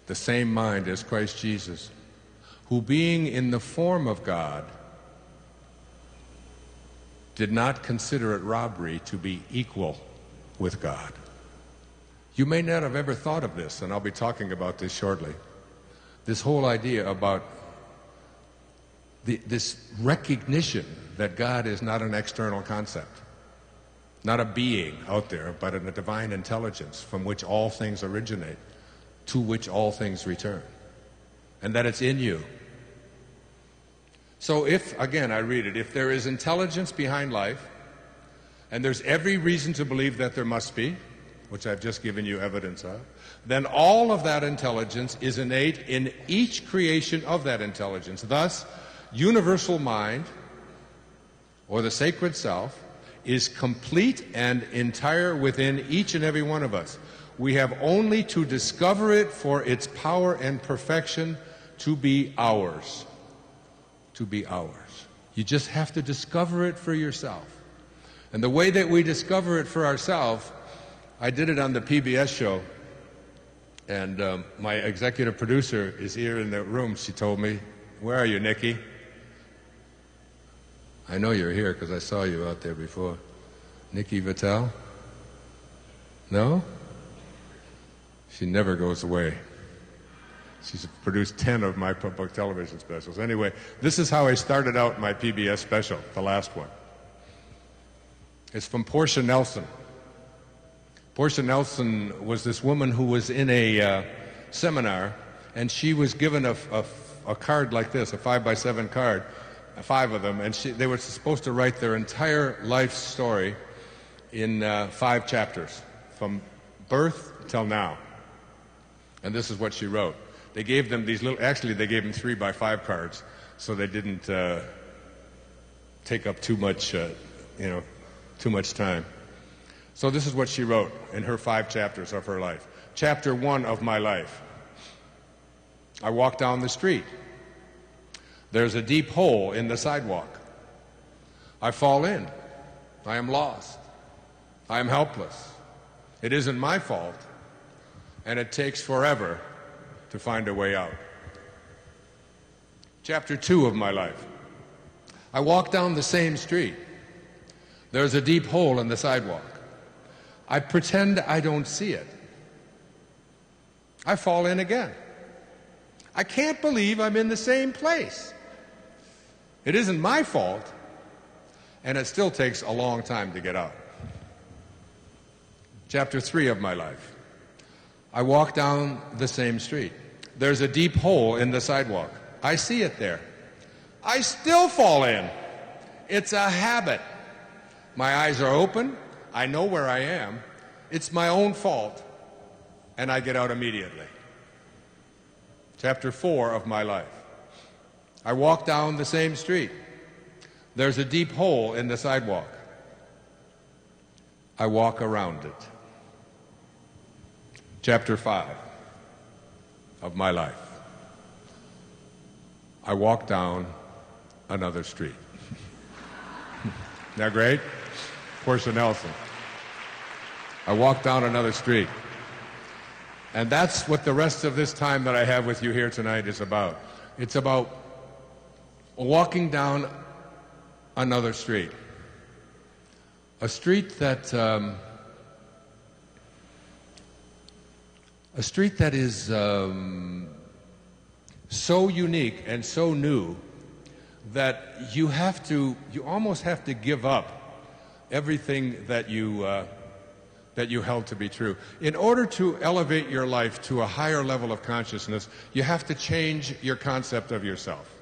the same mind as Christ Jesus, who being in the form of God, did not consider it robbery to be equal with God. You may not have ever thought of this, and I'll be talking about this shortly. This whole idea about this recognition that God is not an external concept, not a being out there, but a divine intelligence from which all things originate, to which all things return, and that it's in you. So if, again, I read it, if there is intelligence behind life, and there's every reason to believe that there must be, which I've just given you evidence of, then all of that intelligence is innate in each creation of that intelligence. Thus, universal mind, or the sacred self, is complete and entire within each and every one of us. We have only to discover it for its power and perfection to be ours. To be ours. You just have to discover it for yourself. And the way that we discover it for ourselves, I did it on the PBS show, and my executive producer is here in the room. She told me, where are you, Nikki? I know you're here because I saw you out there before. Nikki Vitale? No? She never goes away. She's produced 10 of my public television specials. Anyway, this is how I started out my PBS special, the last one. It's from Portia Nelson. Portia Nelson was this woman who was in a seminar, and she was given a card like this, a 5x7 card, 5 of them, and they were supposed to write their entire life story in 5 chapters, from birth till now. And this is what she wrote. They gave them these little, actually they gave them 3x5 cards, so they didn't take up too much, too much time. So this is what she wrote in her 5 chapters of her life. Chapter 1 of my life. I walk down the street. There's a deep hole in the sidewalk. I fall in. I am lost. I am helpless. It isn't my fault, and it takes forever to find a way out. Chapter 2 of my life. I walk down the same street. There's a deep hole in the sidewalk. I pretend I don't see it. I fall in again. I can't believe I'm in the same place. It isn't my fault, and it still takes a long time to get out. Chapter 3 of my life. I walk down the same street. There's a deep hole in the sidewalk. I see it there. I still fall in. It's a habit. My eyes are open. I know where I am. It's my own fault, and I get out immediately. Chapter 4 of my life. I walk down the same street. There's a deep hole in the sidewalk. I walk around it. Chapter 5 of my life. I walk down another street. Isn't that great? Portia Nelson. I walk down another street. And that's what the rest of this time that I have with you here tonight is about. It's about walking down another street. A street that is so unique and so new that you almost have to give up everything that you held to be true. In order to elevate your life to a higher level of consciousness, you have to change your concept of yourself.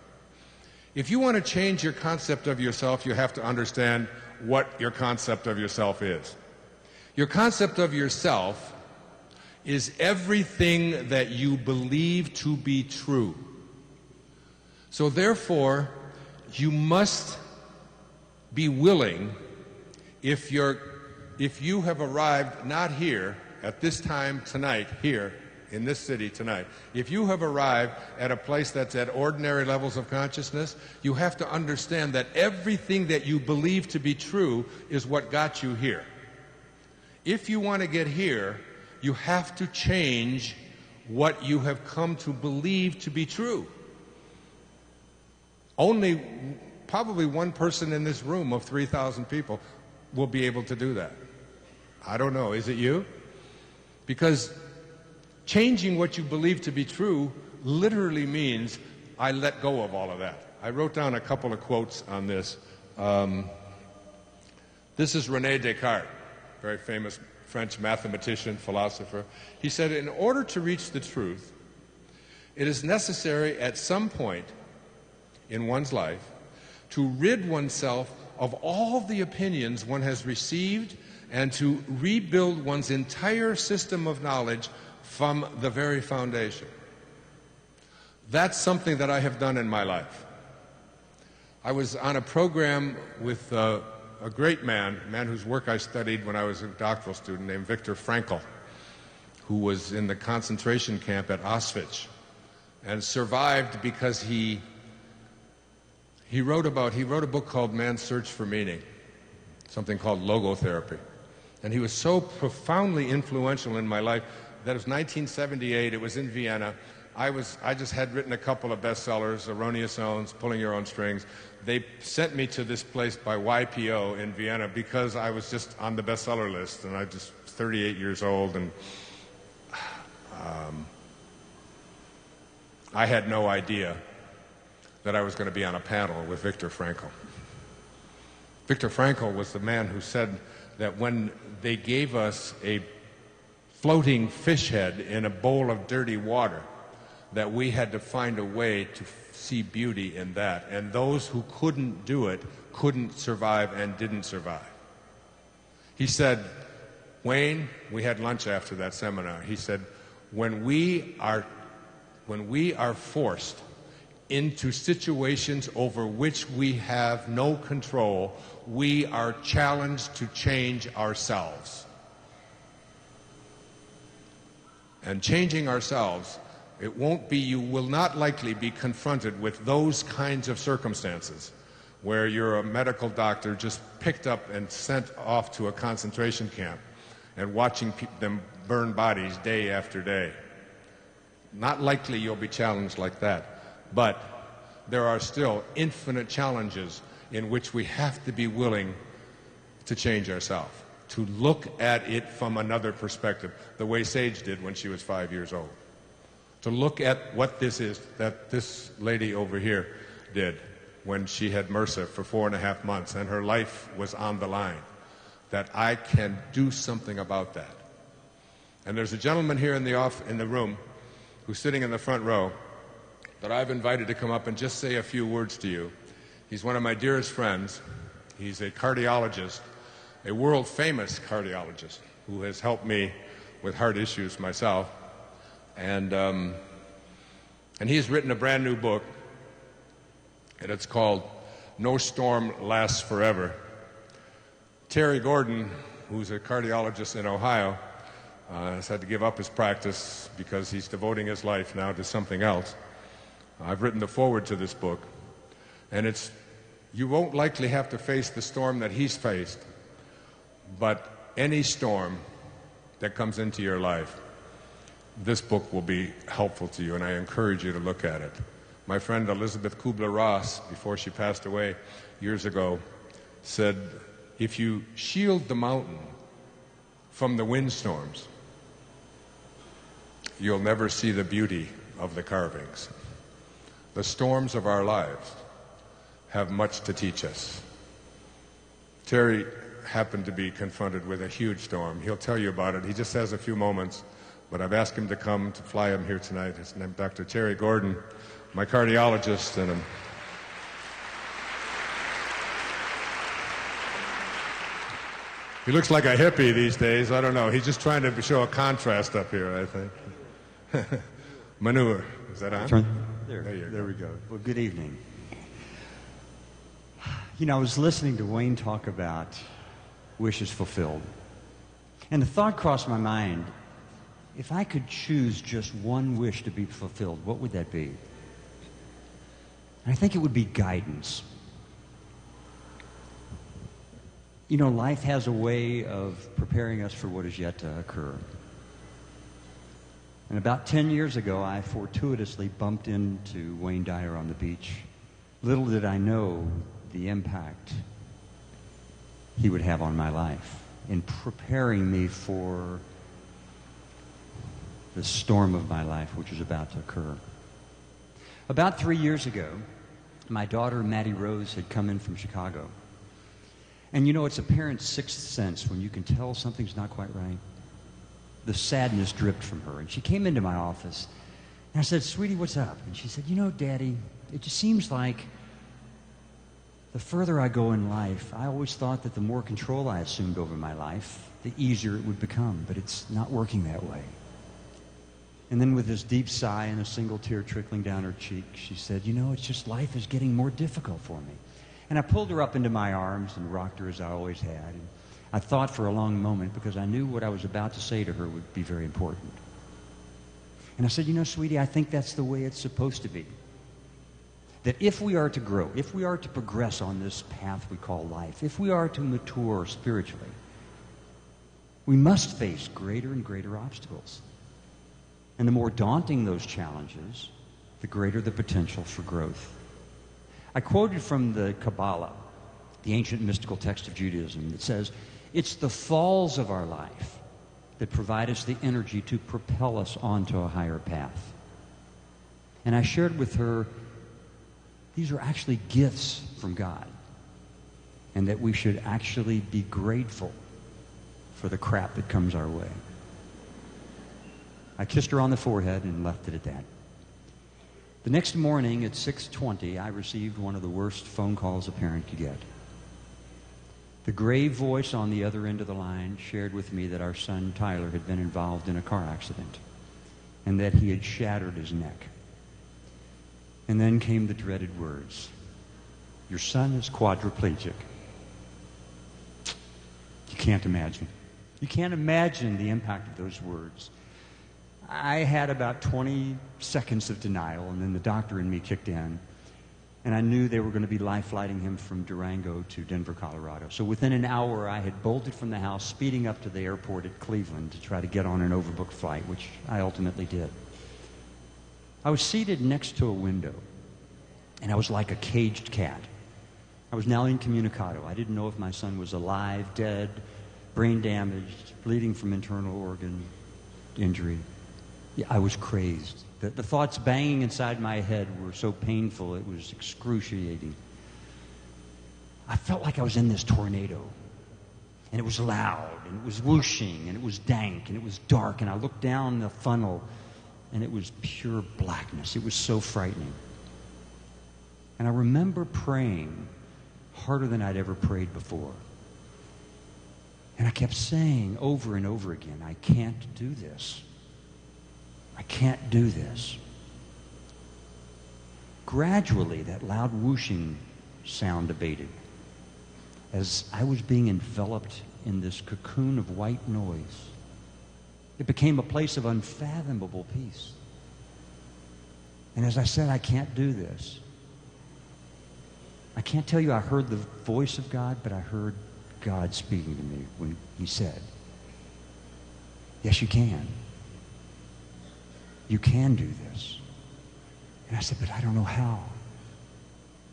If you want to change your concept of yourself, you have to understand what your concept of yourself is. Your concept of yourself is everything that you believe to be true. So therefore, you must be willing, if you have arrived not here at this time tonight, here in this city tonight, if you have arrived at a place that's at ordinary levels of consciousness, you have to understand that everything that you believe to be true is what got you here. If you want to get here, you have to change what you have come to believe to be true. Only probably one person in this room of 3,000 people will be able to do that. I don't know. Is it you? Because changing what you believe to be true literally means I let go of all of that. I wrote down a couple of quotes on this. This is René Descartes, very famous French mathematician, philosopher. He said, in order to reach the truth, it is necessary at some point in one's life to rid oneself of all the opinions one has received and to rebuild one's entire system of knowledge from the very foundation. That's something that I have done in my life. I was on a program with a great man, a man whose work I studied when I was a doctoral student, named Viktor Frankl, who was in the concentration camp at Auschwitz and survived because he wrote a book called Man's Search for Meaning, something called logotherapy. And he was so profoundly influential in my life that it was 1978, it was in Vienna. I just had written a couple of bestsellers, Erroneous Zones, Pulling Your Own Strings. They sent me to this place by YPO in Vienna because I was just on the bestseller list, and I just 38 years old, and I had no idea that I was going to be on a panel with Viktor Frankl. Viktor Frankl was the man who said that when they gave us a floating fish head in a bowl of dirty water, that we had to find a way to see beauty in that. And those who couldn't do it couldn't survive and didn't survive. He said, Wayne, we had lunch after that seminar. He said, when we are forced into situations over which we have no control, we are challenged to change ourselves. And changing ourselves, you will not likely be confronted with those kinds of circumstances where you're a medical doctor just picked up and sent off to a concentration camp and watching them burn bodies day after day. Not likely you'll be challenged like that, but there are still infinite challenges in which we have to be willing to change ourselves, to look at it from another perspective, the way Sage did when she was 5 years old. To look at what this is that this lady over here did when she had MRSA for 4.5 months and her life was on the line, that I can do something about that. And there's a gentleman here in the room who's sitting in the front row that I've invited to come up and just say a few words to you. He's one of my dearest friends. He's a cardiologist, a world-famous cardiologist who has helped me with heart issues myself. And he's written a brand new book, and it's called No Storm Lasts Forever. Terry Gordon, who's a cardiologist in Ohio, has had to give up his practice because he's devoting his life now to something else. I've written the foreword to this book, and you won't likely have to face the storm that he's faced, but any storm that comes into your life, this book will be helpful to you, and I encourage you to look at it. My friend Elizabeth Kubler-Ross, before she passed away years ago, said, if you shield the mountain from the windstorms, you'll never see the beauty of the carvings. The storms of our lives have much to teach us. Terry happened to be confronted with a huge storm. He'll tell you about it. He just has a few moments. But I've asked him to come to fly him here tonight. His name is Dr. Terry Gordon, my cardiologist, and He looks like a hippie these days. I don't know. He's just trying to show a contrast up here, I think. Manure. Is that on? There we go. Well, good evening. You know, I was listening to Wayne talk about wishes fulfilled. And the thought crossed my mind, if I could choose just one wish to be fulfilled, what would that be? And I think it would be guidance. You know, life has a way of preparing us for what is yet to occur. And about 10 years ago, I fortuitously bumped into Wayne Dyer on the beach. Little did I know the impact he would have on my life in preparing me for the storm of my life, which was about to occur. About 3 years ago, my daughter, Maddie Rose, had come in from Chicago. And you know, it's a parent's sixth sense when you can tell something's not quite right. The sadness dripped from her, and she came into my office. And I said, "Sweetie, what's up?" And she said, "You know, Daddy, it just seems like the further I go in life, I always thought that the more control I assumed over my life, the easier it would become, but it's not working that way." And then with this deep sigh and a single tear trickling down her cheek, she said, "You know, it's just life is getting more difficult for me." And I pulled her up into my arms and rocked her as I always had. And I thought for a long moment because I knew what I was about to say to her would be very important. And I said, "You know, sweetie, I think that's the way it's supposed to be. That if we are to grow, if we are to progress on this path we call life, if we are to mature spiritually, we must face greater and greater obstacles. And the more daunting those challenges, the greater the potential for growth." I quoted from the Kabbalah, the ancient mystical text of Judaism, that says, "It's the falls of our life that provide us the energy to propel us onto a higher path." And I shared with her, these are actually gifts from God, and that we should actually be grateful for the crap that comes our way. I kissed her on the forehead and left it at that. The next morning at 6:20, I received one of the worst phone calls a parent could get. The grave voice on the other end of the line shared with me that our son Tyler had been involved in a car accident and that he had shattered his neck. And then came the dreaded words, "Your son is quadriplegic." You can't imagine. You can't imagine the impact of those words. I had about 20 seconds of denial, and then the doctor in me kicked in, and I knew they were going to be life-flighting him from Durango to Denver, Colorado. So within an hour, I had bolted from the house, speeding up to the airport at Cleveland to try to get on an overbooked flight, which I ultimately did. I was seated next to a window, and I was like a caged cat. I was now incommunicado. I didn't know if my son was alive, dead, brain damaged, bleeding from internal organ injury. Yeah, I was crazed. The thoughts banging inside my head were so painful, it was excruciating. I felt like I was in this tornado. And it was loud, and it was whooshing, and it was dank, and it was dark, and I looked down the funnel, and it was pure blackness. It was so frightening. And I remember praying harder than I'd ever prayed before. And I kept saying over and over again, "I can't do this. I can't do this." Gradually, that loud whooshing sound abated as I was being enveloped in this cocoon of white noise. It became a place of unfathomable peace. And as I said, "I can't do this," I can't tell you I heard the voice of God, but I heard God speaking to me when he said, "Yes, you can. You can do this." And I said, "But I don't know how."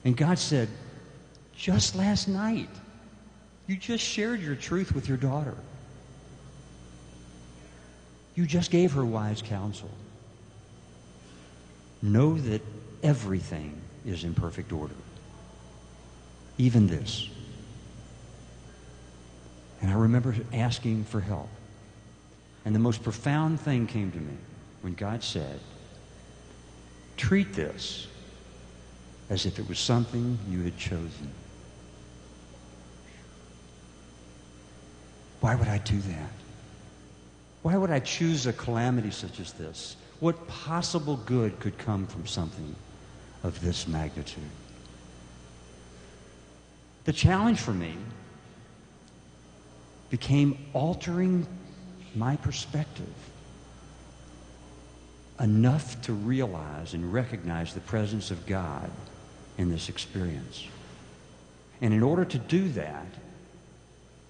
And God said, "Just last night, you just shared your truth with your daughter. You just gave her wise counsel. Know that everything is in perfect order. Even this." And I remember asking for help. And the most profound thing came to me when God said, "Treat this as if it was something you had chosen." Why would I do that? Why would I choose a calamity such as this? What possible good could come from something of this magnitude? The challenge for me became altering my perspective enough to realize and recognize the presence of God in this experience. And in order to do that,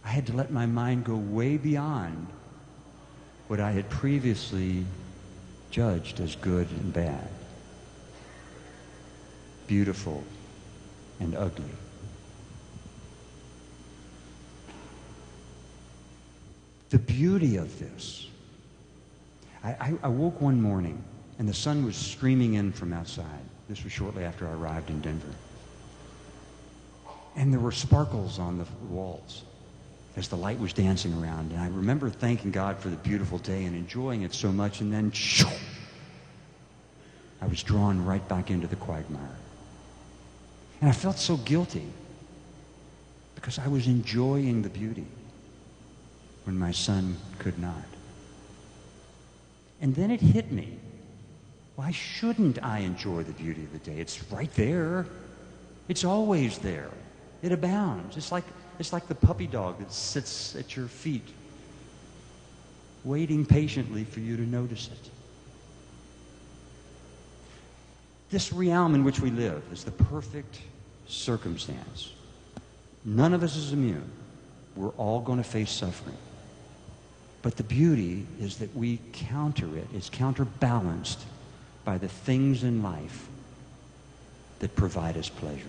I had to let my mind go way beyond what I had previously judged as good and bad, beautiful and ugly. The beauty of this. I woke one morning and the sun was streaming in from outside. This was shortly after I arrived in Denver. And there were sparkles on the walls as the light was dancing around. And I remember thanking God for the beautiful day and enjoying it so much. And then, I was drawn right back into the quagmire. And I felt so guilty because I was enjoying the beauty when my son could not. And then it hit me. Why shouldn't I enjoy the beauty of the day? It's right there. It's always there. It abounds. It's like the puppy dog that sits at your feet, waiting patiently for you to notice it. This realm in which we live is the perfect circumstance. None of us is immune. We're all going to face suffering. But the beauty is that we counter it. It's counterbalanced by the things in life that provide us pleasure.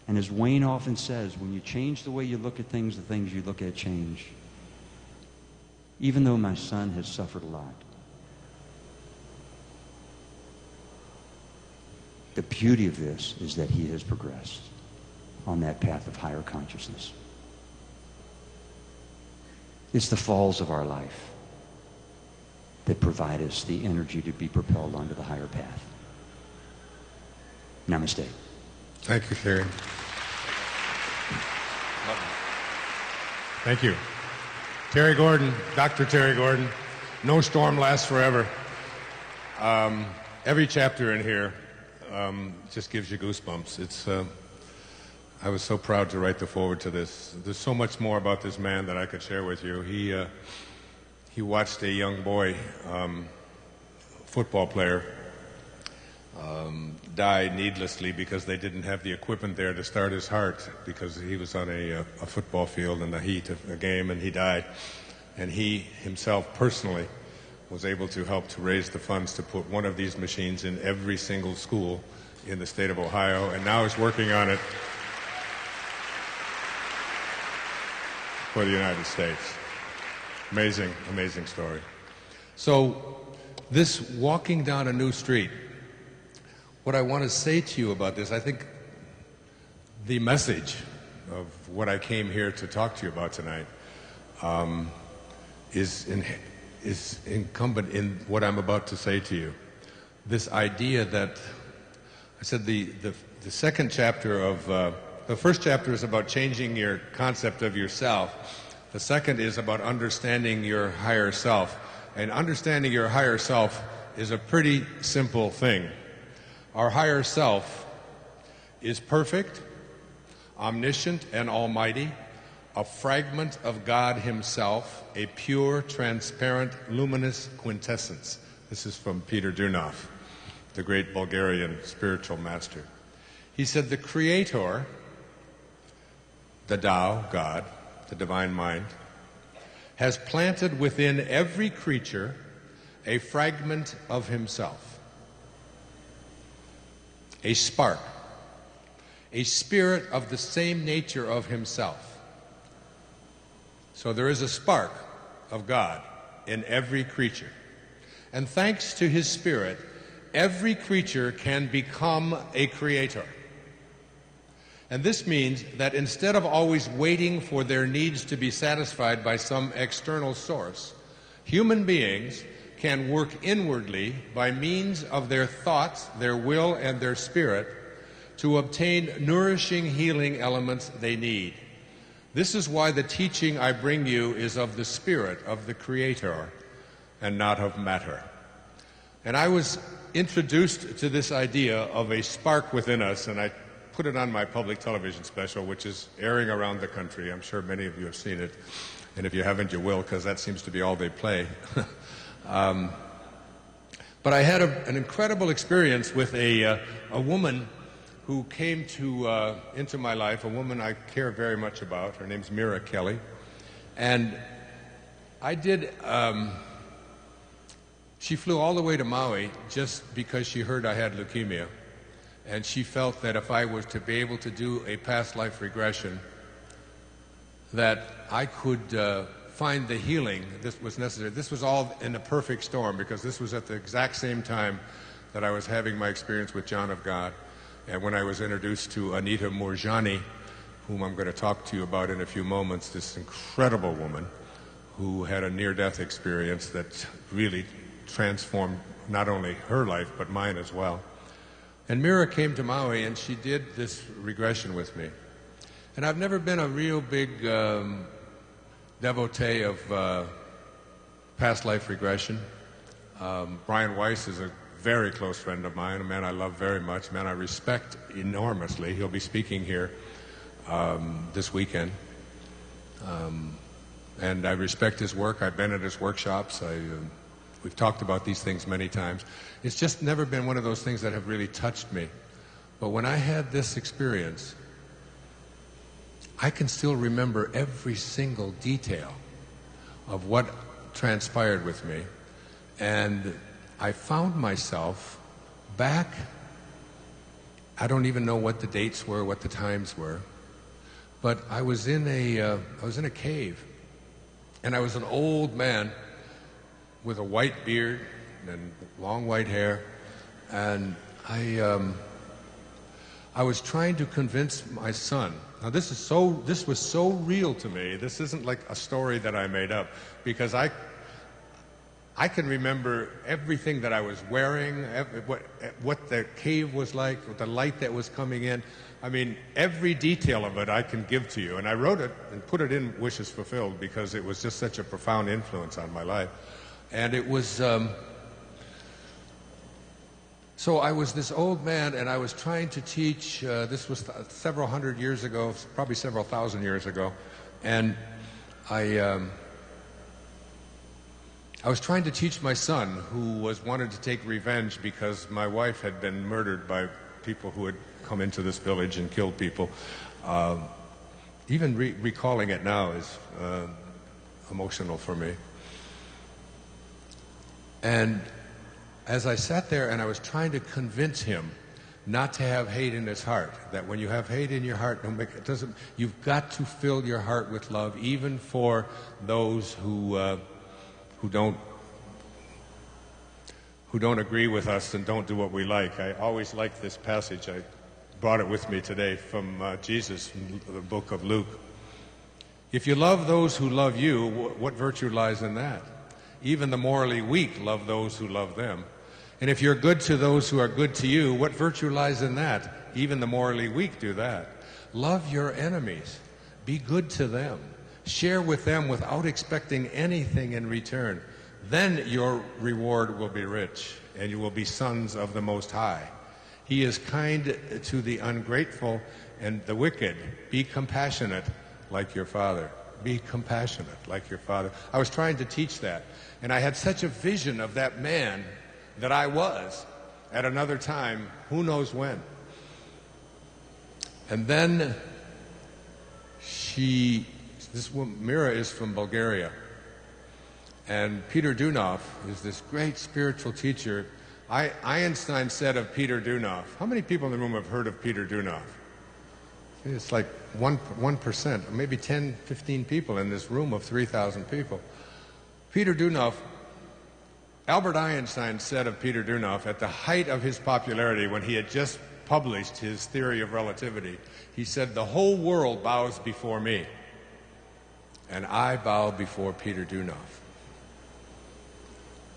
And as Wayne often says, when you change the way you look at things, the things you look at change. Even though my son has suffered a lot, the beauty of this is that he has progressed on that path of higher consciousness. It's the falls of our life that provide us the energy to be propelled onto the higher path. Namaste. Thank you, Terry. Thank you. Terry Gordon, Dr. Terry Gordon. No storm lasts forever. Every chapter in here just gives you goosebumps. I was so proud to write the foreword to this. There's so much more about this man that I could share with you. He watched a young boy, football player, die needlessly because they didn't have the equipment there to start his heart because he was on a football field in the heat of a game and he died. And he himself personally was able to help to raise the funds to put one of these machines in every single school in the state of Ohio, and now is working on it for the United States. Amazing, amazing story. So this walking down a new street, what I want to say to you about this, I think the message of what I came here to talk to you about tonight is incumbent in what I'm about to say to you. This idea that, I said the second chapter of, the first chapter is about changing your concept of yourself. The second is about understanding your higher self. And understanding your higher self is a pretty simple thing. Our higher self is perfect, omniscient, and almighty, a fragment of God himself, a pure, transparent, luminous quintessence. This is from Peter Dunov, the great Bulgarian spiritual master. He said, the Creator, the Tao, God, the divine mind, has planted within every creature a fragment of himself, a spark, a spirit of the same nature of himself. So there is a spark of God in every creature. And thanks to his spirit, every creature can become a creator. And this means that instead of always waiting for their needs to be satisfied by some external source, human beings can work inwardly by means of their thoughts, their will, and their spirit to obtain nourishing, healing elements they need. This is why the teaching I bring you is of the Spirit of the Creator and not of matter. And I was introduced to this idea of a spark within us, and I put it on my public television special, which is airing around the country. I'm sure many of you have seen it, and if you haven't, you will, because that seems to be all they play. But I had an incredible experience with a woman who came into my life, a woman I care very much about. Her name's Mira Kelly. And she flew all the way to Maui just because she heard I had leukemia. And she felt that if I was to be able to do a past life regression, that I could find the healing that was necessary. This was all in a perfect storm, because this was at the exact same time that I was having my experience with John of God, and when I was introduced to Anita Moorjani, whom I'm going to talk to you about in a few moments, this incredible woman who had a near-death experience that really transformed not only her life, but mine as well. And Mira came to Maui, and she did this regression with me. And I've never been a real big devotee of past life regression. Brian Weiss is a very close friend of mine, a man I love very much, a man I respect enormously. He'll be speaking here this weekend. And I respect his work. I've been at his workshops. We've talked about these things many times. It's just never been one of those things that have really touched me. But when I had this experience, I can still remember every single detail of what transpired with me. And I found myself back, I don't even know what the dates were, what the times were, but I was in a cave, and I was an old man with a white beard and long white hair, and I was trying to convince my son. Now this was so real to me. This isn't like a story that I made up, because I can remember everything that I was wearing, what the cave was like, what the light that was coming in. I mean, every detail of it I can give to you. And I wrote it and put it in Wishes Fulfilled because it was just such a profound influence on my life. And it was, so I was this old man, and I was trying to teach, this was several hundred years ago, probably several thousand years ago, and I was trying to teach my son, who wanted to take revenge because my wife had been murdered by people who had come into this village and killed people. Even recalling it now is emotional for me. And as I sat there and I was trying to convince him not to have hate in his heart, that when you have hate in your heart, you've got to fill your heart with love, even for those who don't agree with us and don't do what we like. I always like this passage. I brought it with me today from Jesus, from the book of Luke. If you love those who love you, what virtue lies in that? Even the morally weak love those who love them. And if you're good to those who are good to you, what virtue lies in that? Even the morally weak do that. Love your enemies. Be good to them. Share with them without expecting anything in return. Then your reward will be rich, and you will be sons of the Most High. He is kind to the ungrateful and the wicked. Be compassionate like your Father. Be compassionate like your Father. I was trying to teach that, and I had such a vision of that man that I was at another time, who knows when. And then this woman, Mira, is from Bulgaria. And Peter Dunov is this great spiritual teacher. Einstein said of Peter Dunov, how many people in the room have heard of Peter Dunov? It's like 1%, maybe 10, 15 people in this room of 3,000 people. Peter Dunov, Albert Einstein said of Peter Dunov at the height of his popularity, when he had just published his theory of relativity, he said, "The whole world bows before me, and I bow before Peter Dunov."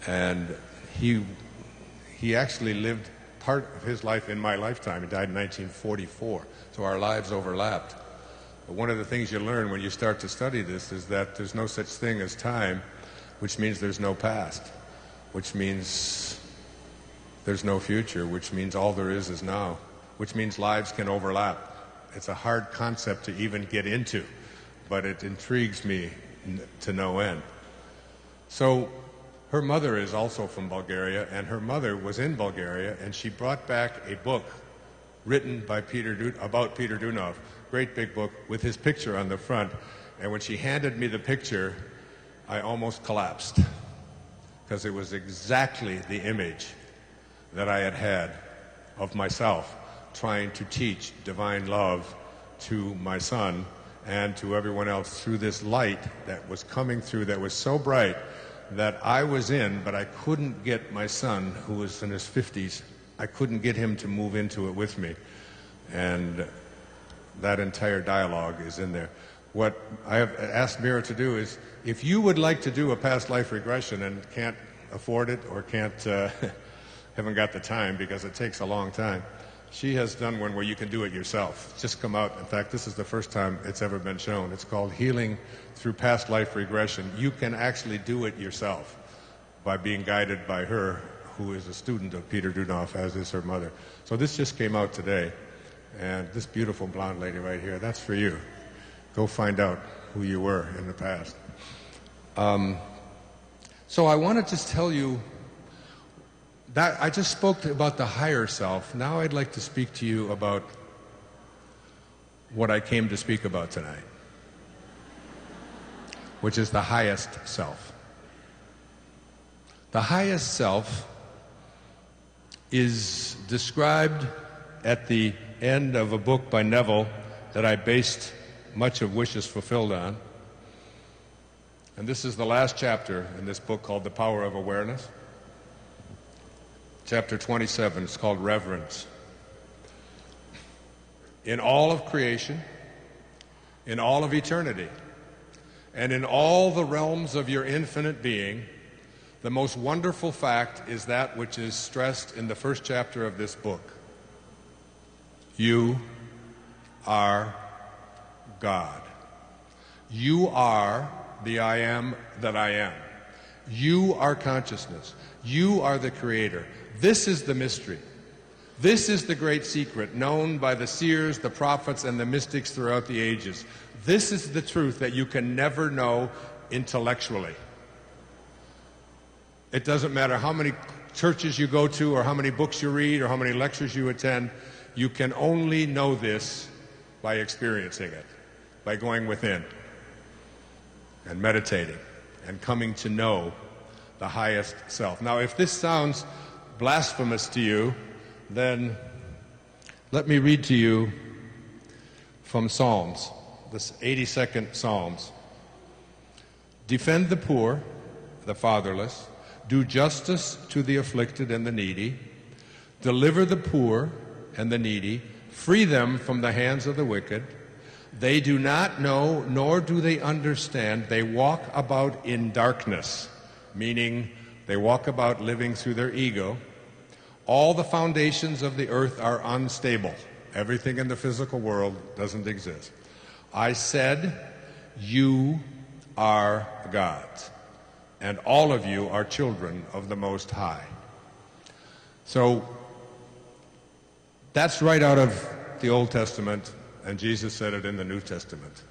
And he actually lived part of his life in my lifetime. He died in 1944, so our lives overlapped. But one of the things you learn when you start to study this is that there's no such thing as time, which means there's no past, which means there's no future, which means all there is now, which means lives can overlap. It's a hard concept to even get into, but it intrigues me to no end. So her mother is also from Bulgaria, and her mother was in Bulgaria, and she brought back a book written by about Peter Dunov, great big book with his picture on the front. And when she handed me the picture, I almost collapsed, because it was exactly the image that I had had of myself trying to teach divine love to my son and to everyone else through this light that was coming through, that was so bright that I was in, but I couldn't get my son, who was in his 50s, I couldn't get him to move into it with me. And that entire dialogue is in there. What I have asked Mira to do is, if you would like to do a past life regression and can't afford it or can't, haven't got the time because it takes a long time, she has done one where you can do it yourself. Just come out. In fact, this is the first time it's ever been shown. It's called Healing Through Past Life Regression. You can actually do it yourself by being guided by her, who is a student of Peter Dunov, as is her mother. So this just came out today. And this beautiful blonde lady right here, that's for you. Go find out who you were in the past. So I want to just tell you that I just spoke about the higher self. Now I'd like to speak to you about what I came to speak about tonight, which is the highest self. The highest self is described at the end of a book by Neville that I based much of Wishes Fulfilled on. And this is the last chapter in this book called The Power of Awareness. Chapter 27, it's called Reverence. In all of creation, in all of eternity, and in all the realms of your infinite being, the most wonderful fact is that which is stressed in the first chapter of this book. You are God. You are the I am that I am. You are consciousness. You are the creator. This is the mystery. This is the great secret known by the seers, the prophets, and the mystics throughout the ages. This is the truth that you can never know intellectually. It doesn't matter how many churches you go to or how many books you read or how many lectures you attend. You can only know this by experiencing it, by going within and meditating and coming to know the highest self. Now, if this sounds blasphemous to you, then let me read to you from Psalms, this 82nd Psalms. Defend the poor, the fatherless, do justice to the afflicted and the needy, deliver the poor and the needy, free them from the hands of the wicked. They do not know, nor do they understand. They walk about in darkness, meaning they walk about living through their ego. All the foundations of the earth are unstable. Everything in the physical world doesn't exist. I said, you are God's, and all of you are children of the Most High. So that's right out of the Old Testament, and Jesus said it in the New Testament.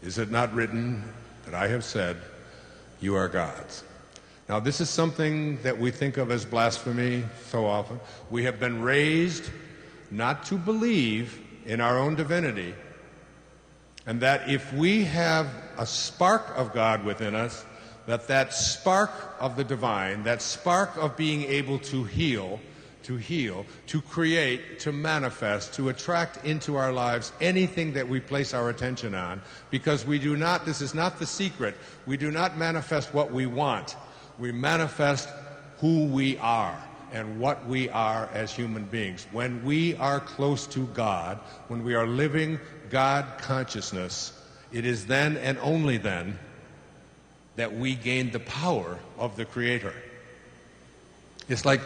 Is it not written that I have said, you are God's? Now, this is something that we think of as blasphemy so often. We have been raised not to believe in our own divinity, and that if we have a spark of God within us, that spark of the divine, that spark of being able to heal, to create, to manifest, to attract into our lives anything that we place our attention on, because we do not, this is not the secret, we do not manifest what we want. We manifest who we are and what we are as human beings. When we are close to God, when we are living God consciousness, it is then and only then that we gain the power of the Creator. It's like,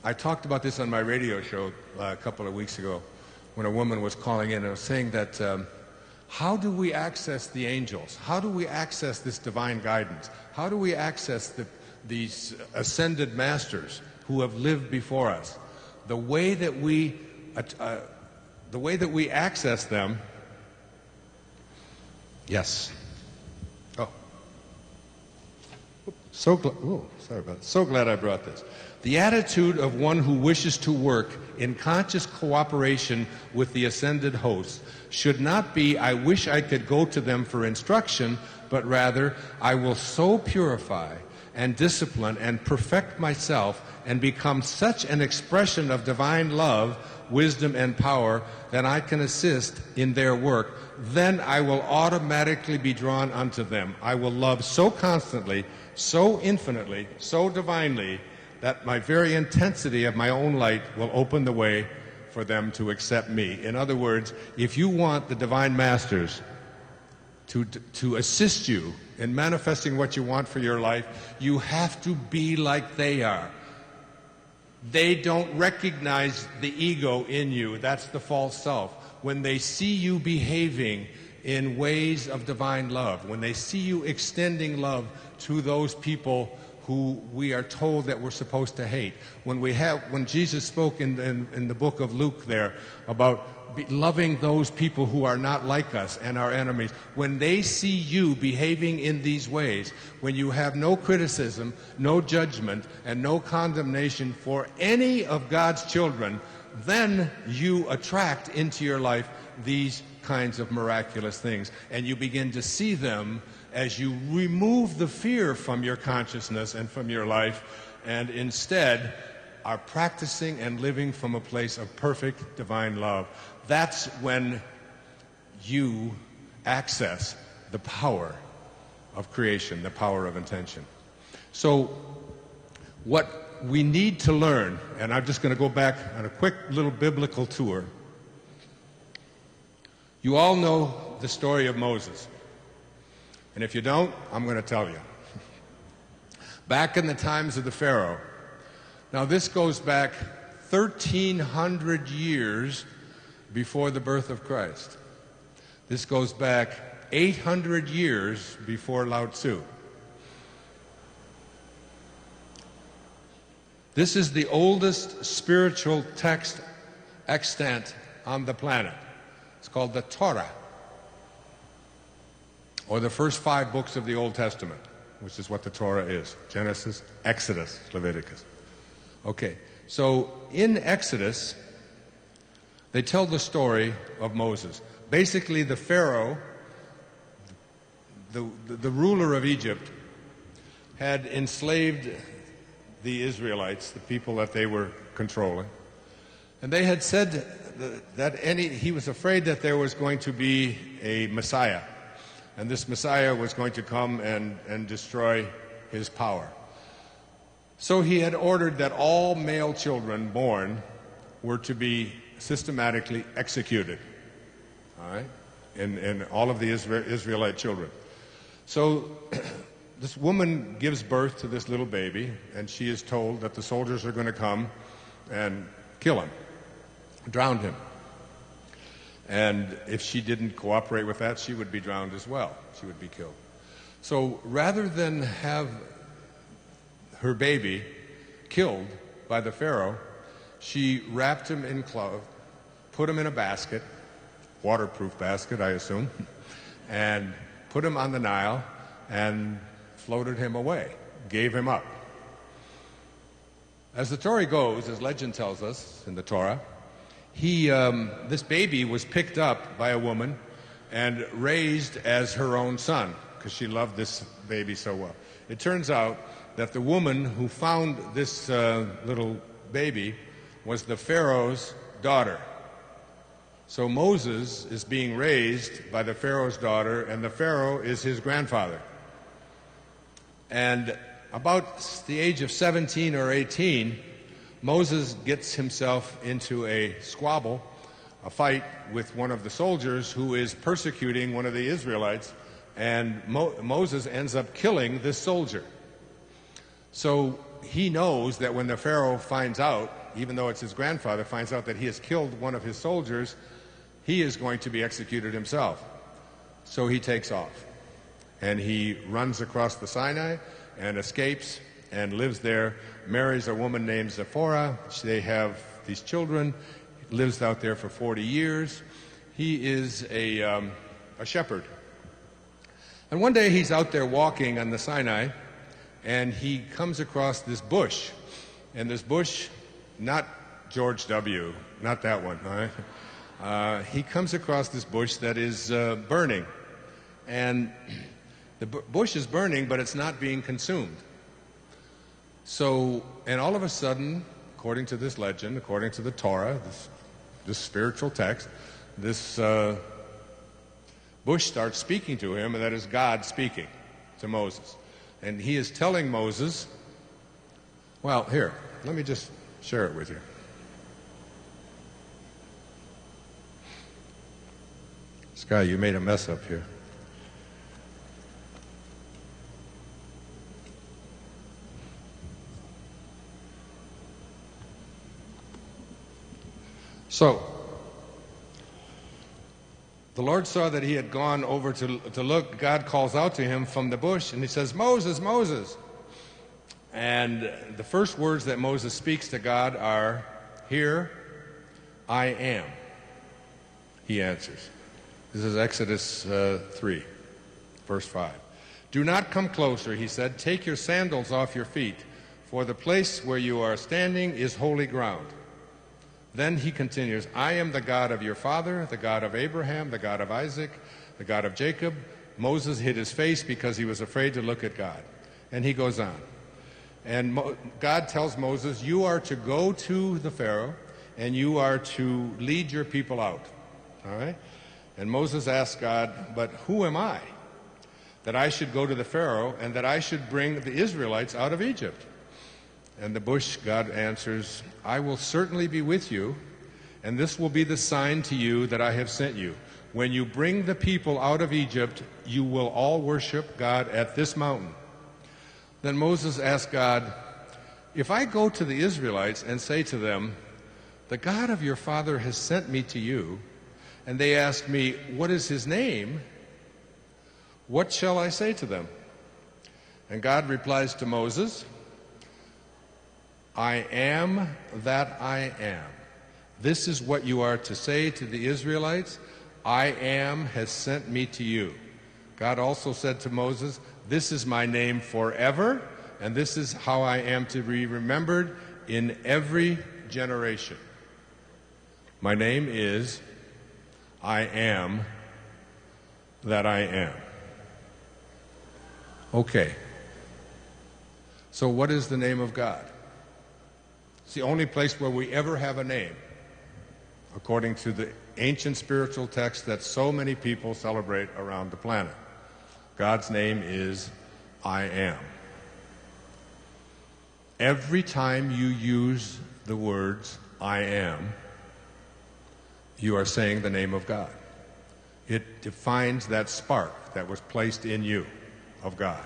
I talked about this on my radio show a couple of weeks ago when a woman was calling in and was saying that How do we access the angels? How do we access this divine guidance? How do we access these ascended masters who have lived before us? The way that we access them. Yes. Oh. So glad I brought this. The attitude of one who wishes to work in conscious cooperation with the ascended hosts should not be, I wish I could go to them for instruction, but rather, I will so purify and discipline and perfect myself and become such an expression of divine love, wisdom, and power that I can assist in their work. Then I will automatically be drawn unto them. I will love so constantly, so infinitely, so divinely, that my very intensity of my own light will open the way for them to accept me. In other words, if you want the divine masters to assist you in manifesting what you want for your life, you have to be like they are. They don't recognize the ego in you. That's the false self. When they see you behaving in ways of divine love, when they see you extending love to those people who we are told that we're supposed to hate. When Jesus spoke in the book of Luke there about loving those people who are not like us and our enemies, when they see you behaving in these ways, when you have no criticism, no judgment, and no condemnation for any of God's children, then you attract into your life these kinds of miraculous things, and you begin to see them as you remove the fear from your consciousness and from your life, and instead are practicing and living from a place of perfect divine love. That's when you access the power of creation, the power of intention. So what we need to learn, and I'm just going to go back on a quick little biblical tour. You all know the story of Moses. And if you don't, I'm going to tell you. Back in the times of the Pharaoh, now this goes back 1,300 years before the birth of Christ. This goes back 800 years before Lao Tzu. This is the oldest spiritual text extant on the planet. It's called the Torah, or the first 5 books of the Old Testament, which is what the Torah is: Genesis, Exodus, Leviticus. Okay, so in Exodus, they tell the story of Moses. Basically, the Pharaoh, the ruler of Egypt, had enslaved the Israelites, the people that they were controlling, and they had said that he was afraid that there was going to be a Messiah, and this Messiah was going to come and destroy his power. So he had ordered that all male children born were to be systematically executed, all right, in all of the Israelite children. So this woman gives birth to this little baby, and she is told that the soldiers are going to come and kill him, drown him. And if she didn't cooperate with that, she would be drowned as well. She would be killed. So rather than have her baby killed by the Pharaoh, she wrapped him in cloth, put him in a basket, waterproof basket, I assume, and put him on the Nile and floated him away, gave him up. As the story goes, as legend tells us in the Torah, this baby was picked up by a woman and raised as her own son because she loved this baby so well. It turns out that the woman who found this little baby was the Pharaoh's daughter. So Moses is being raised by the Pharaoh's daughter, and the Pharaoh is his grandfather. And about the age of 17 or 18, Moses gets himself into a squabble, a fight with one of the soldiers who is persecuting one of the Israelites, and Moses ends up killing this soldier. So he knows that when the Pharaoh finds out, even though it's his grandfather, finds out that he has killed one of his soldiers, he is going to be executed himself. So he takes off, and he runs across the Sinai and escapes and lives there, marries a woman named Zipporah. They have these children, lives out there for 40 years. He is a shepherd. And one day he's out there walking on the Sinai, and he comes across this bush. And this bush, not George W., not that one, all right? He comes across this bush that is burning. And the bush is burning, but it's not being consumed. So, and all of a sudden, according to this legend, according to the Torah, this spiritual text, this bush starts speaking to him, and that is God speaking to Moses. And he is telling Moses, well, here, let me just share it with you. Sky, you made a mess up here. So, the Lord saw that he had gone over to look. God calls out to him from the bush, and he says, Moses, Moses. And the first words that Moses speaks to God are, here I am, he answers. This is Exodus 3, verse 5. Do not come closer, he said. Take your sandals off your feet, for the place where you are standing is holy ground. Then he continues, I am the God of your father, the God of Abraham, the God of Isaac, the God of Jacob. Moses hid his face because he was afraid to look at God. And he goes on. And God tells Moses, you are to go to the Pharaoh, and you are to lead your people out. All right? And Moses asks God, but who am I, that I should go to the Pharaoh, and that I should bring the Israelites out of Egypt? And the bush, God answers, I will certainly be with you, and this will be the sign to you that I have sent you. When you bring the people out of Egypt, you will all worship God at this mountain. Then Moses asked God, if I go to the Israelites and say to them, the God of your father has sent me to you, and they ask me, what is his name? What shall I say to them? And God replies to Moses, I am that I am. This is what you are to say to the Israelites. I am has sent me to you. God also said to Moses, this is my name forever, and this is how I am to be remembered in every generation. My name is I am that I am. Okay. So what is the name of God? It's the only place where we ever have a name, according to the ancient spiritual text that so many people celebrate around the planet. God's name is I am. Every time you use the words I am, you are saying the name of God. It defines that spark that was placed in you of God.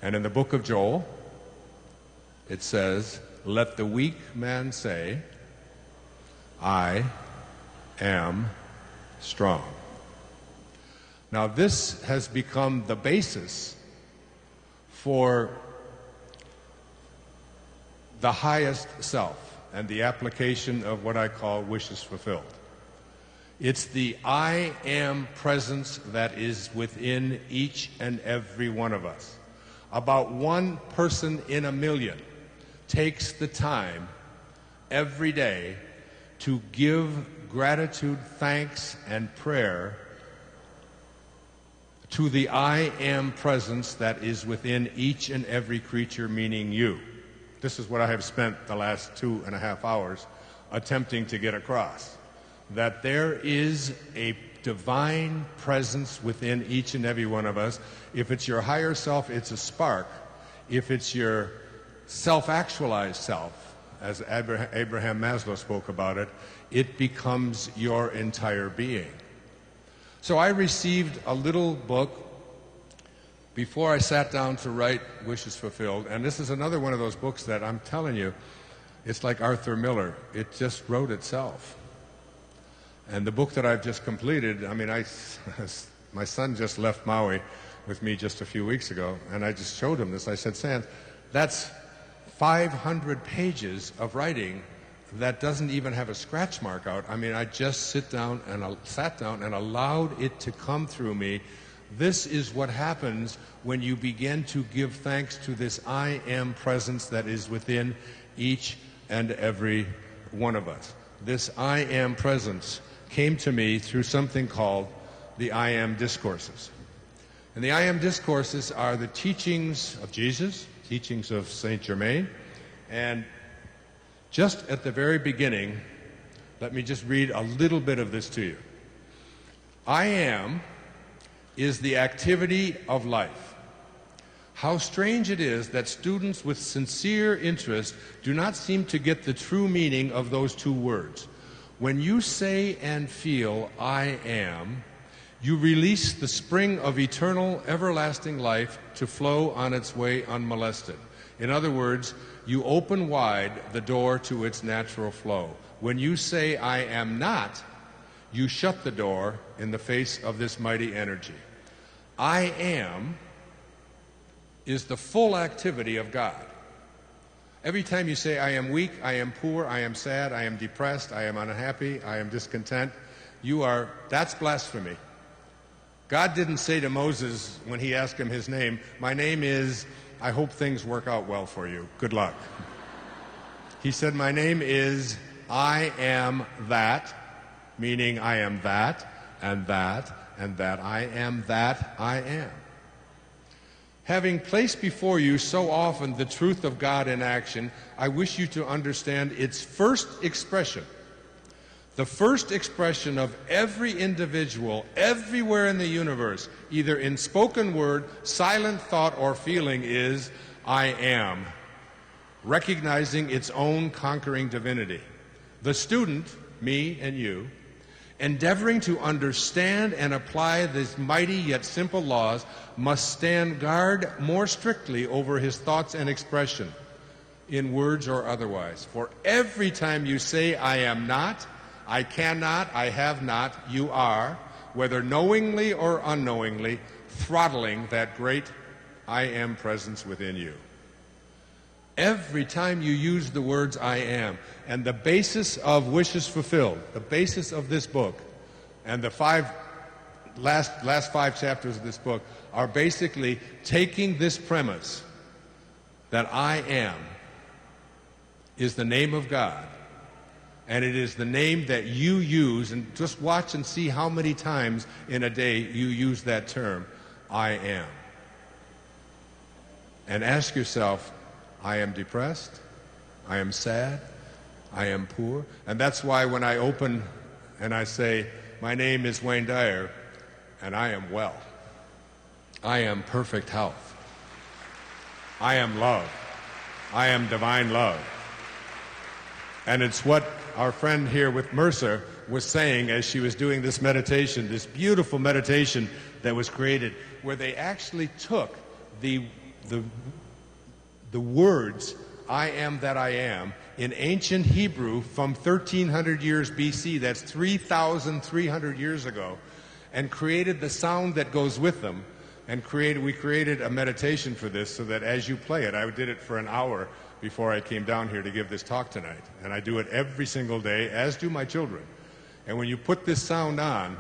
And in the book of Joel, it says, let the weak man say, I am strong. Now this has become the basis for the highest self and the application of what I call wishes fulfilled. It's the I am presence that is within each and every one of us. About one person in a million takes the time every day to give gratitude, thanks, and prayer to the I am presence that is within each and every creature, meaning you. This is what I have spent the last 2.5 hours attempting to get across. That there is a divine presence within each and every one of us. If it's your higher self, it's a spark. If it's your self-actualized self, as Abraham Maslow spoke about it, it becomes your entire being. So I received a little book before I sat down to write Wishes Fulfilled, and this is another one of those books that I'm telling you, it's like Arthur Miller. It just wrote itself. And the book that I've just completed, I mean, my son just left Maui with me just a few weeks ago, and I just showed him this. I said, Sans, that's 500 pages of writing that doesn't even have a scratch mark out. I mean, I just sat down and allowed it to come through me. This is what happens when you begin to give thanks to this I am presence that is within each and every one of us. This I am presence came to me through something called the I am discourses. And the I am discourses are the teachings of Jesus, teachings of Saint Germain, and just at the very beginning, let me just read a little bit of this to you. I am is the activity of life. How strange it is that students with sincere interest do not seem to get the true meaning of those two words. When you say and feel, I am, you release the spring of eternal, everlasting life to flow on its way unmolested. In other words, you open wide the door to its natural flow. When you say, I am not, you shut the door in the face of this mighty energy. I am is the full activity of God. Every time you say, I am weak, I am poor, I am sad, I am depressed, I am unhappy, I am discontent, that's blasphemy. God didn't say to Moses when he asked him his name, my name is, I hope things work out well for you. Good luck. He said, my name is, I am that, meaning I am that, and that, and that. I am that I am. Having placed before you so often the truth of God in action, I wish you to understand its first expression. The first expression of every individual everywhere in the universe, either in spoken word, silent thought, or feeling, is I am, recognizing its own conquering divinity. The student, me and you, endeavoring to understand and apply these mighty yet simple laws, must stand guard more strictly over his thoughts and expression, in words or otherwise. For every time you say, I am not, I cannot, I have not, you are, whether knowingly or unknowingly, throttling that great I am presence within you. Every time you use the words I am, and the basis of Wishes Fulfilled, the basis of this book, and the last 5 chapters of this book are basically taking this premise that I am is the name of God, and it is the name that you use, and just watch and see how many times in a day you use that term, I am. And ask yourself, I am depressed, I am sad, I am poor. And that's why when I open and I say, my name is Wayne Dyer, and I am well. I am perfect health. I am love. I am divine love. And it's what our friend here with Mercer was saying as she was doing this meditation, this beautiful meditation that was created, where they actually took the words, I am that I am, in ancient Hebrew from 1300 years BC, that's 3,300 years ago, and created the sound that goes with them. And we created a meditation for this so that as you play it, I did it for an hour before I came down here to give this talk tonight. And I do it every single day, as do my children. And when you put this sound on,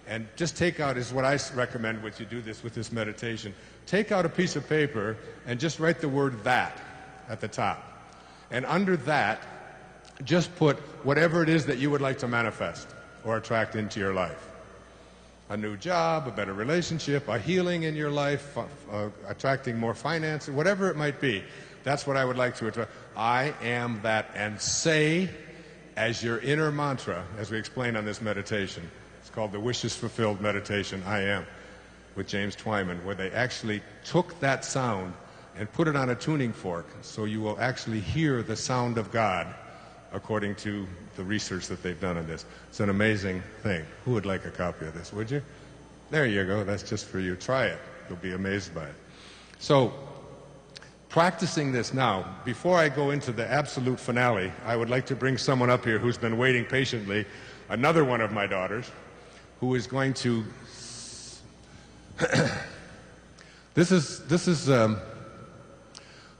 and just take out, is what I recommend when you do this with this meditation, take out a piece of paper and just write the word that at the top. And under that, just put whatever it is that you would like to manifest or attract into your life. A new job, a better relationship, a healing in your life, attracting more finance, whatever it might be. That's what I would like to attract. I am that. And say as your inner mantra, as we explain on this meditation. It's called the Wishes Fulfilled Meditation, I Am, with James Twyman, where they actually took that sound and put it on a tuning fork so you will actually hear the sound of God according to the research that they've done on this. It's an amazing thing. Who would like a copy of this, would you? There you go. That's just for you. Try it. You'll be amazed by it. So, practicing this now, before I go into the absolute finale, I would like to bring someone up here who's been waiting patiently, another one of my daughters, who is going to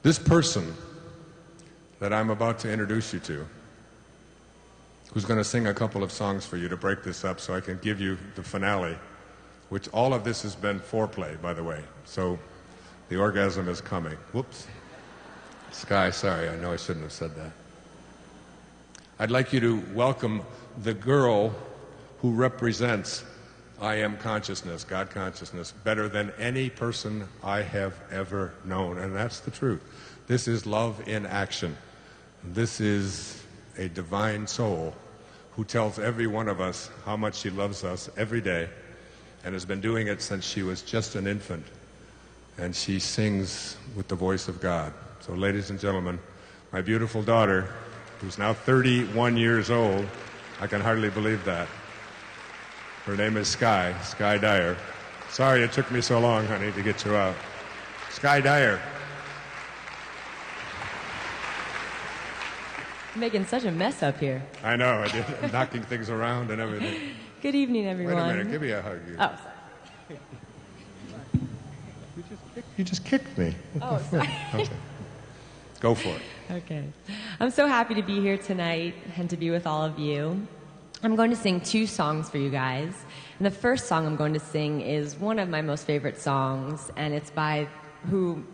This person that I'm about to introduce you to, who's going to sing a couple of songs for you to break this up so I can give you the finale, which all of this has been foreplay, by the way. So the orgasm is coming. Whoops. Sky, sorry, I know I shouldn't have said that. I'd like you to welcome the girl who represents I am consciousness, God consciousness, better than any person I have ever known. And that's the truth. This is love in action. This is a divine soul who tells every one of us how much she loves us every day and has been doing it since she was just an infant. And she sings with the voice of God. So ladies and gentlemen, my beautiful daughter, who's now 31 years old, I can hardly believe that. Her name is Sky Dyer. Sorry it took me so long, honey, to get you out. Sky Dyer. Making such a mess up here. I know, I did. I'm knocking things around and everything. Good evening, everyone. Wait a minute, give me a hug. Oh, sorry. You just kicked me. Oh, sorry. Okay. Go for it. Okay. I'm so happy to be here tonight and to be with all of you. I'm going to sing 2 songs for you guys. And the first song I'm going to sing is one of my most favorite songs, and it's by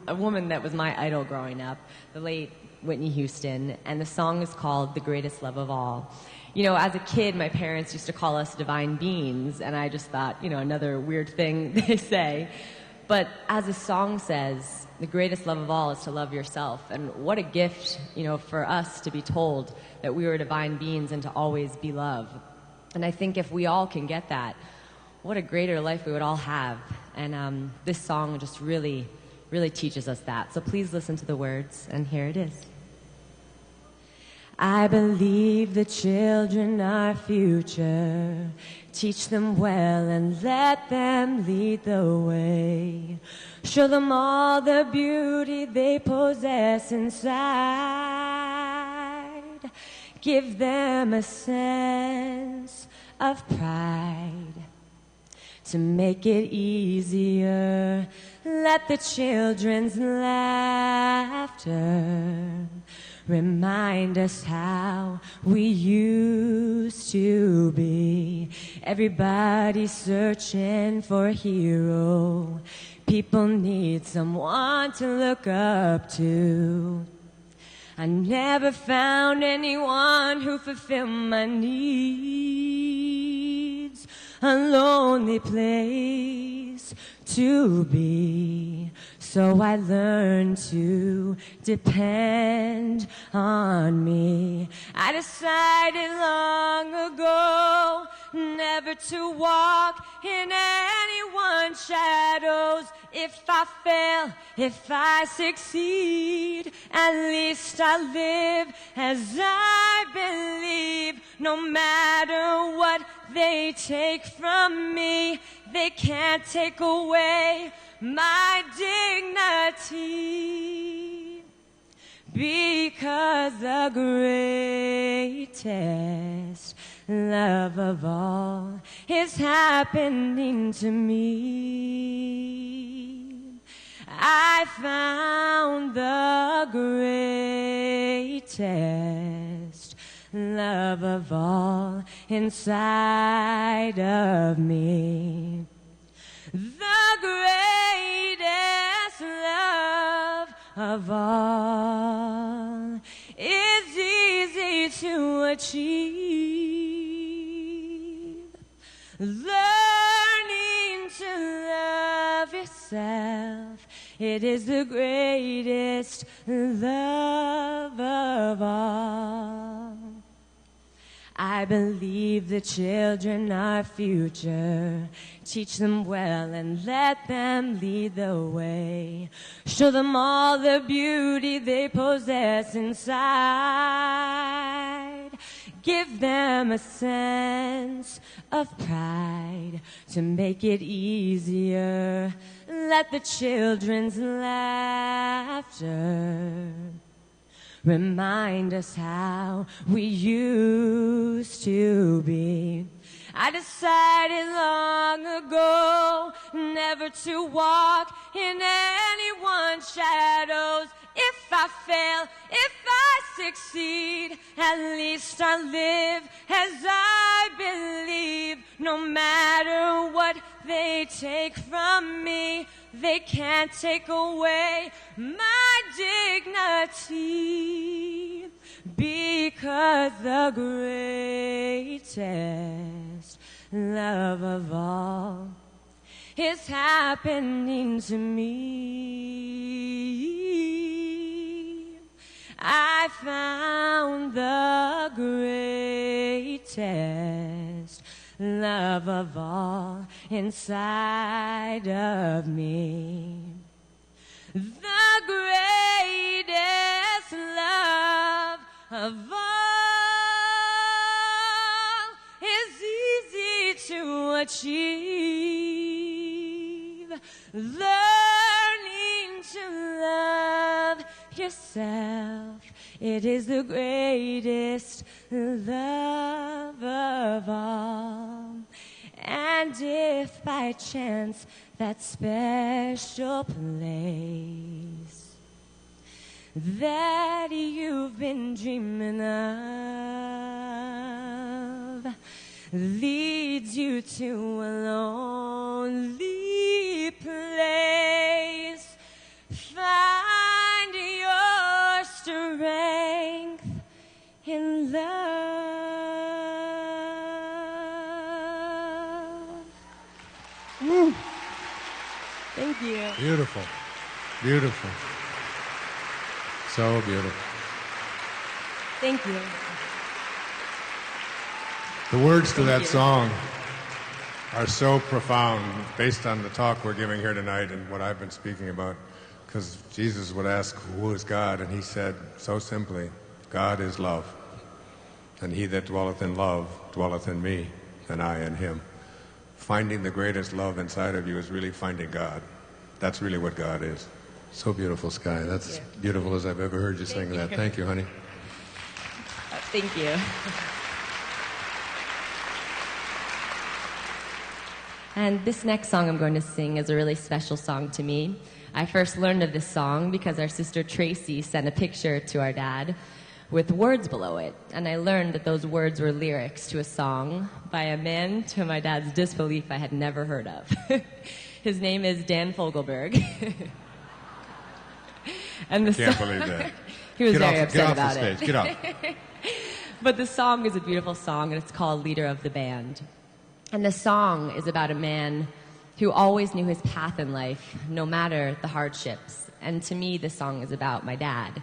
a woman that was my idol growing up, the late Whitney Houston, and the song is called The Greatest Love of All. You know, as a kid, my parents used to call us divine beings, and I just thought, you know, another weird thing they say. But as the song says, the greatest love of all is to love yourself. And what a gift, you know, for us to be told that we were divine beings and to always be love. And I think if we all can get that, what a greater life we would all have. And this song just really, really teaches us that. So please listen to the words, and here it is. I believe the children are future. Teach them well and let them lead the way. Show them all the beauty they possess inside. Give them a sense of pride. To make it easier, let the children's laughter remind us how we used to be. Everybody's searching for a hero. People need someone to look up to. I never found anyone who fulfilled my needs. A lonely place to be. So I learned to depend on me. I decided long ago never to walk in anyone's shadows. If I fail, if I succeed, at least I live as I believe. No matter what they take from me, they can't take away my dignity, because the greatest love of all is happening to me. I found the greatest love of all inside of me. The greatest love of all is easy to achieve. Learning to love yourself, it is the greatest love of all. I believe the children are future. Teach them well and let them lead the way. Show them all the beauty they possess inside. Give them a sense of pride to make it easier. Let the children's laughter remind us how we used to be. I decided long ago never to walk in anyone's shadows. If I fail, if I succeed, at least I live as I believe. No matter what they take from me, they can't take away my dignity. Because the greatest love of all is happening to me. I found the greatest love of all inside of me. The greatest love of all is easy to achieve. Learning to love yourself, it is the greatest love of all. And if by chance that special place that you've been dreaming of leads you to a lonely place, find your strength in love. Woo. Thank you. Beautiful. Beautiful. So beautiful. Thank you. The words to that song are so profound based on the talk we're giving here tonight and what I've been speaking about. Because Jesus would ask, who is God? And he said so simply, God is love. And he that dwelleth in love dwelleth in me, and I in him. Finding the greatest love inside of you is really finding God. That's really what God is. So beautiful, Sky. That's as beautiful as I've ever heard you sing that. Thank you, honey. Thank you. And this next song I'm going to sing is a really special song to me. I first learned of this song because our sister Tracy sent a picture to our dad with words below it. And I learned that those words were lyrics to a song by a man, to my dad's disbelief, I had never heard of. His name is Dan Fogelberg. And the Can't believe that. He was very upset get off about the it. stage. Get off. But the song is a beautiful song, and it's called Leader of the Band. And the song is about a man who always knew his path in life, no matter the hardships. And to me, this song is about my dad.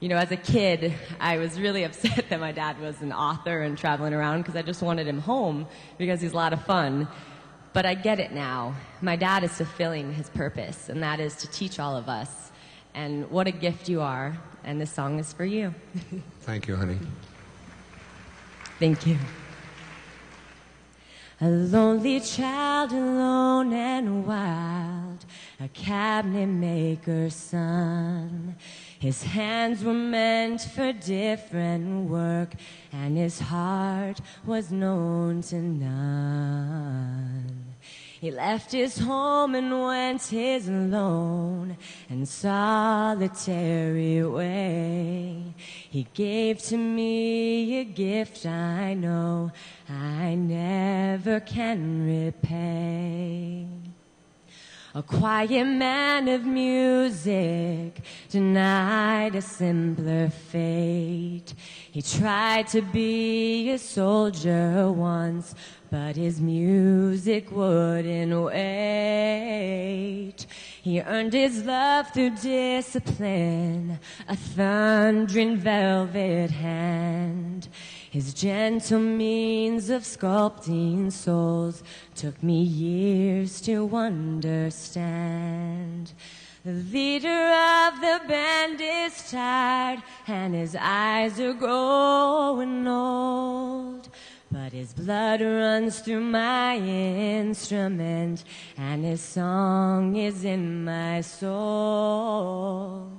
You know, as a kid, I was really upset that my dad was an author and traveling around because I just wanted him home because he's a lot of fun. But I get it now. My dad is fulfilling his purpose, and that is to teach all of us. And what a gift you are, and this song is for you. Thank you, honey. Thank you. A lonely child, alone and wild, a cabinet maker's son. His hands were meant for different work, and his heart was known to none. He left his home and went his lone and solitary way. He gave to me a gift I know I never can repay. A quiet man of music, denied a simpler fate. He tried to be a soldier once, but his music wouldn't wait. He earned his love through discipline, a thundering velvet hand. His gentle means of sculpting souls took me years to understand. The leader of the band is tired, and his eyes are growing old. But his blood runs through my instrument, and his song is in my soul.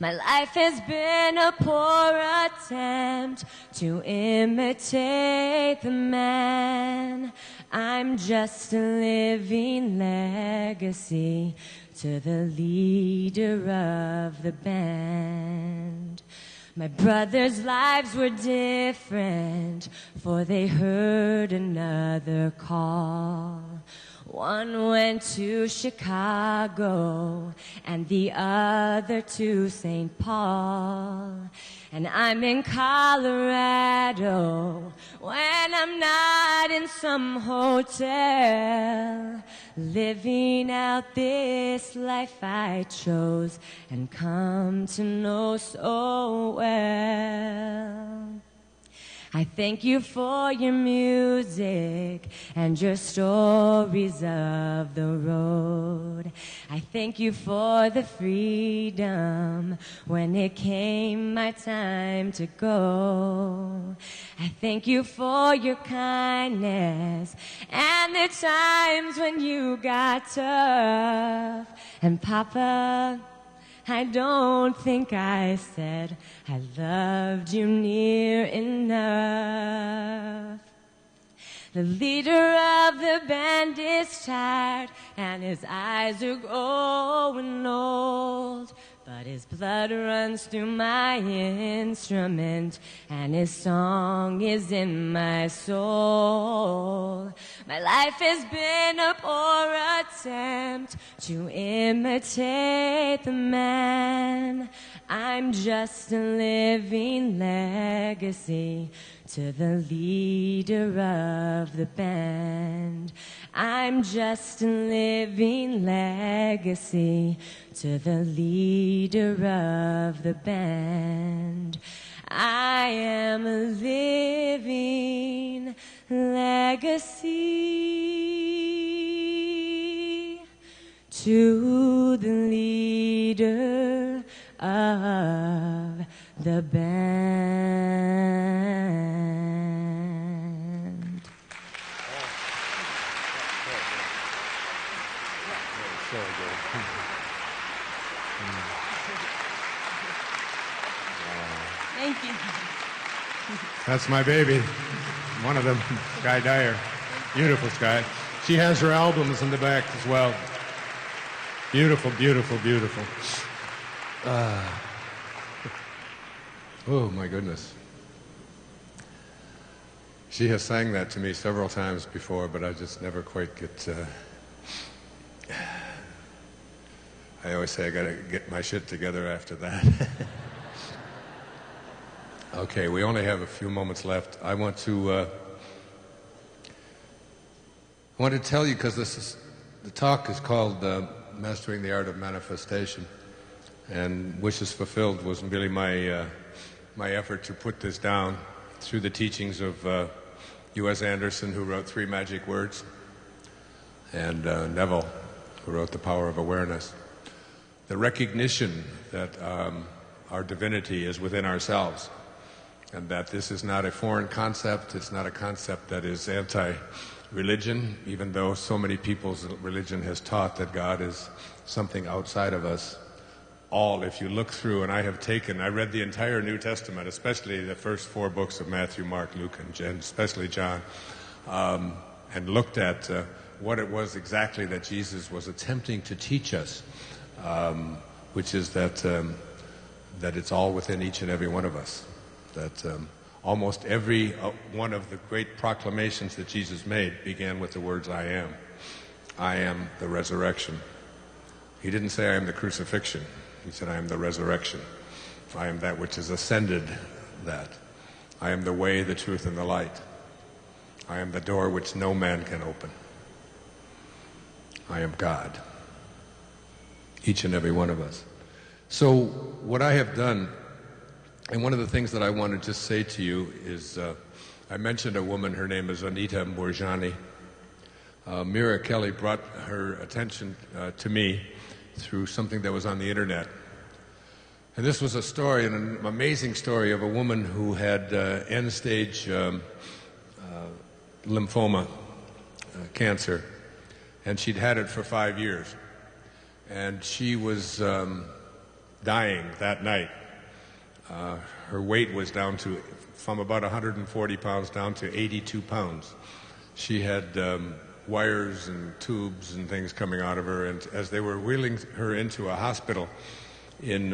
My life has been a poor attempt to imitate the man. I'm just a living legacy to the leader of the band. My brothers' lives were different, for they heard another call. One went to Chicago and the other to St. Paul. And I'm in Colorado when I'm not in some hotel, living out this life I chose and come to know so well. I thank you for your music and your stories of the road. I thank you for the freedom when it came my time to go. I thank you for your kindness and the times when you got tough. And Papa, I don't think I said I loved you near enough. The leader of the band is tired and his eyes are growing old. But his blood runs through my instrument and his song is in my soul. My life has been a poor attempt to imitate the man. I'm just a living legacy to the leader of the band. I'm just a living legacy to the leader of the band. I am a living legacy to the leader of the band. Thank you. That's my baby. One of them, Sky Dyer. Beautiful Sky. She has her albums in the back as well. Beautiful, beautiful, beautiful. Oh, my goodness. She has sang that to me several times before, but I just never quite get... I always say I gotta get my shit together after that. Okay, we only have a few moments left. I want to tell you, because the talk is called Mastering the Art of Manifestation, and Wishes Fulfilled was really my effort to put this down through the teachings of U.S. Anderson, who wrote 3 Magic Words, and Neville, who wrote The Power of Awareness. The recognition that our divinity is within ourselves, and that this is not a foreign concept, it's not a concept that is anti-religion, even though so many people's religion has taught that God is something outside of us. All, if you look through, and I read the entire New Testament, especially the first 4 books of Matthew, Mark, Luke, and especially John, and looked at what it was exactly that Jesus was attempting to teach us, which is that it's all within each and every one of us. That almost every one of the great proclamations that Jesus made began with the words, I am. I am the resurrection. He didn't say I am the crucifixion. He said, I am the resurrection. I am that which has ascended that. I am the way, the truth, and the light. I am the door which no man can open. I am God. Each and every one of us. So what I have done, and one of the things that I want to just say to you is, I mentioned a woman, her name is Anita Morjani. Mira Kelly brought her attention to me through something that was on the internet. And this was a story, an amazing story of a woman who had end-stage lymphoma, cancer, and she'd had it for 5 years. And she was dying that night. Her weight was down from about 140 pounds down to 82 pounds. She had wires and tubes and things coming out of her, and as they were wheeling her into a hospital in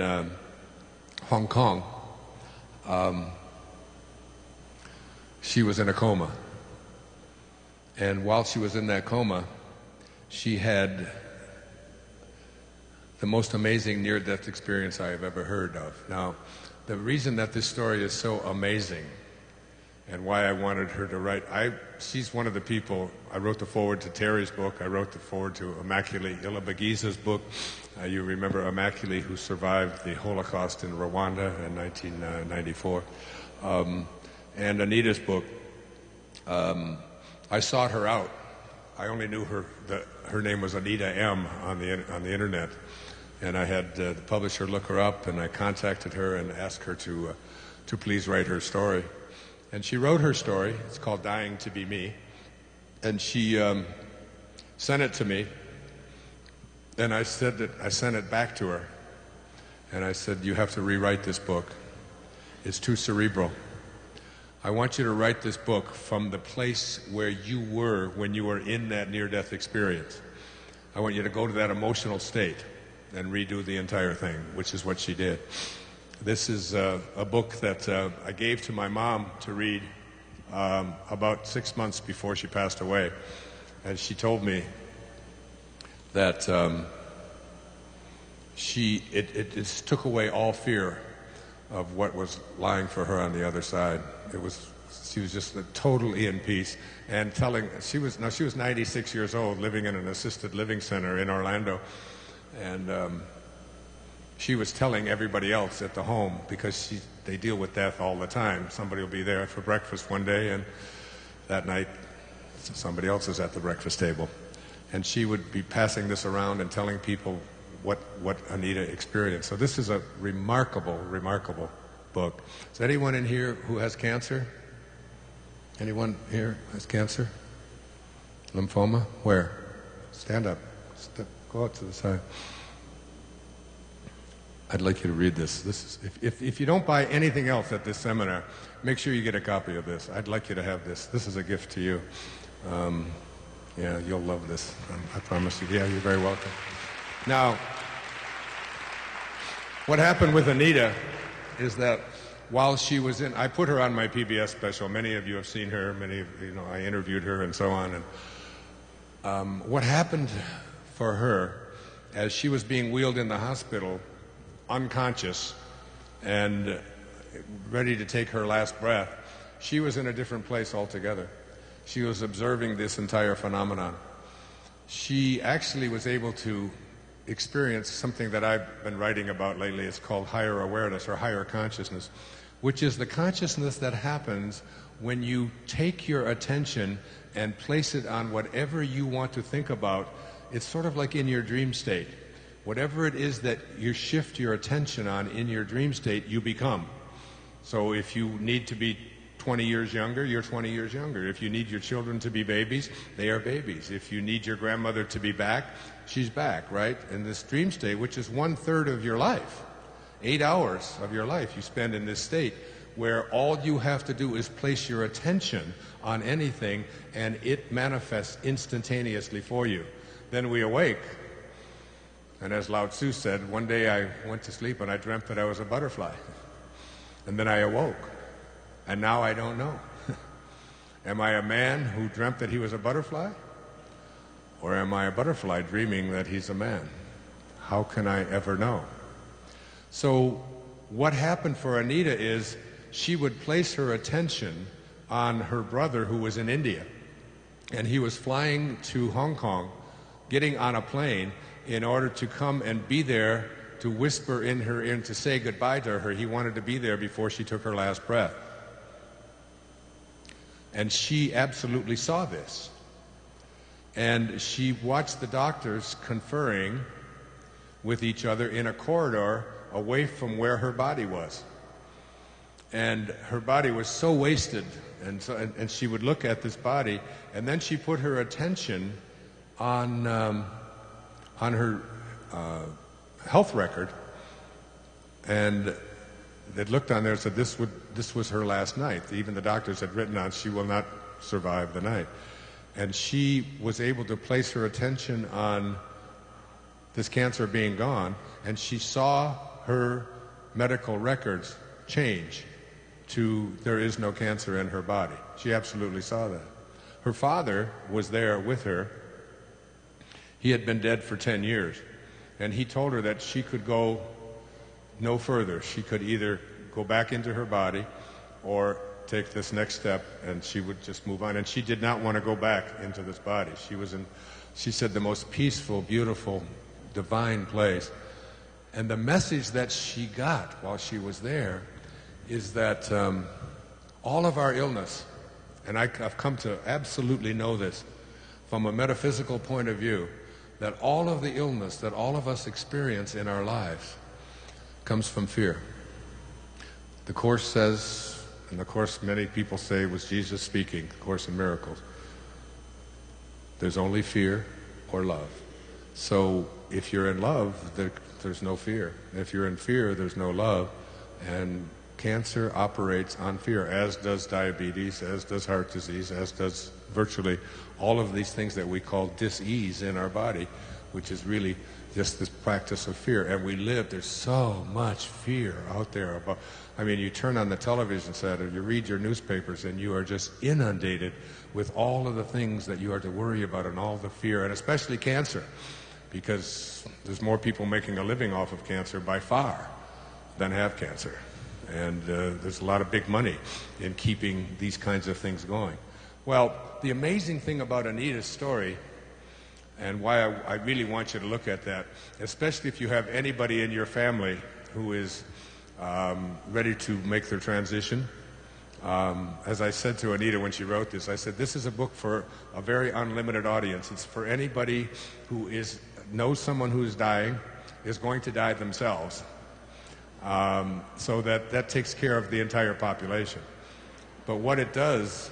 Hong Kong, she was in a coma. And while she was in that coma, she had the most amazing near-death experience I have ever heard of. Now, the reason that this story is so amazing and why I wanted her to write, she's one of the people, I wrote the foreword to Terry's book, I wrote the foreword to Immaculée Ilibagiza's book. You remember Immaculée, who survived the Holocaust in Rwanda in 1994. And Anita's book. I sought her out. I only knew her name was Anita M. on the internet. And I had the publisher look her up, and I contacted her and asked her to please write her story. And she wrote her story. It's called Dying to Be Me. And she sent it to me. And I sent it back to her. And I said, you have to rewrite this book. It's too cerebral. I want you to write this book from the place where you were when you were in that near-death experience. I want you to go to that emotional state and redo the entire thing, which is what she did. This is a book that I gave to my mom to read about 6 months before she passed away. And she told me that it just took away all fear of what was lying for her on the other side. She was just totally in peace, and she was 96 years old, living in an assisted living center in Orlando, and she was telling everybody else at the home, because they deal with death all the time. Somebody will be there for breakfast one day, and that night somebody else is at the breakfast table, and she would be passing this around and telling people what Anita experienced. So this is a remarkable, remarkable book. Is anyone in here who has cancer? Anyone here has cancer? Lymphoma? Where? Stand up. Go out to the side. I'd like you to read this. This is, if you don't buy anything else at this seminar, make sure you get a copy of this. I'd like you to have this. This is a gift to you. Yeah, you'll love this. I promise you. Yeah, you're very welcome. Now, what happened with Anita is that while she was I put her on my PBS special. Many of you have seen her. Many of you know, I interviewed her and so on. And what happened for her, as she was being wheeled in the hospital, unconscious and ready to take her last breath, she was in a different place altogether. She was observing this entire phenomenon. She actually was able to experience something that I've been writing about lately. It's called higher awareness or higher consciousness, which is the consciousness that happens when you take your attention and place it on whatever you want to think about. It's sort of like in your dream state. Whatever it is that you shift your attention on in your dream state, you become. So if you need to be 20 years younger, you're 20 years younger. If you need your children to be babies, they are babies. If you need your grandmother to be back, she's back, right? In this dream state, which is 1/3 of your life. 8 hours of your life you spend in this state, where all you have to do is place your attention on anything and it manifests instantaneously for you. Then we awake. And as Lao Tzu said, one day I went to sleep and I dreamt that I was a butterfly. And then I awoke. And now I don't know. Am I a man who dreamt that he was a butterfly? Or am I a butterfly dreaming that he's a man? How can I ever know? So what happened for Anita is she would place her attention on her brother who was in India. And he was flying to Hong Kong, getting on a plane in order to come and be there to whisper in her ear and to say goodbye to her. He wanted to be there before she took her last breath. And she absolutely saw this. And she watched the doctors conferring with each other in a corridor away from where her body was. And her body was so wasted, and she would look at this body, and then she put her attention on her health record And they looked on there and said this was her last night. Even the doctors had written on, she will not survive the night. And she was able to place her attention on this cancer being gone, and she saw her medical records change to there is no cancer in her body. She absolutely saw that. Her father was there with her. He had been dead for 10 years, and he told her that she could go no further. She could either go back into her body or take this next step, and she would just move on. And she did not want to go back into this body. She was in, she said, the most peaceful, beautiful, divine place. And the message that she got while she was there is that all of our illness, and I've come to absolutely know this from a metaphysical point of view, that all of the illness that all of us experience in our lives comes from fear. The Course says, and the Course many people say was Jesus speaking, the Course in Miracles, there's only fear or love. So if you're in love, there's no fear. If you're in fear, there's no love. And cancer operates on fear, as does diabetes, as does heart disease, as does virtually all of these things that we call dis-ease in our body, which is really just this practice of fear. And we live, there's so much fear out there about, I mean, you turn on the television set or you read your newspapers and you are just inundated with all of the things that you are to worry about and all the fear, and especially cancer, because there's more people making a living off of cancer by far than have cancer. And there's a lot of big money in keeping these kinds of things going. Well, the amazing thing about Anita's story, and why I really want you to look at that, especially if you have anybody in your family who is ready to make their transition. As I said to Anita when she wrote this, I said, this is a book for a very unlimited audience. It's for anybody who knows someone who is dying, is going to die themselves. So that takes care of the entire population. But what it does,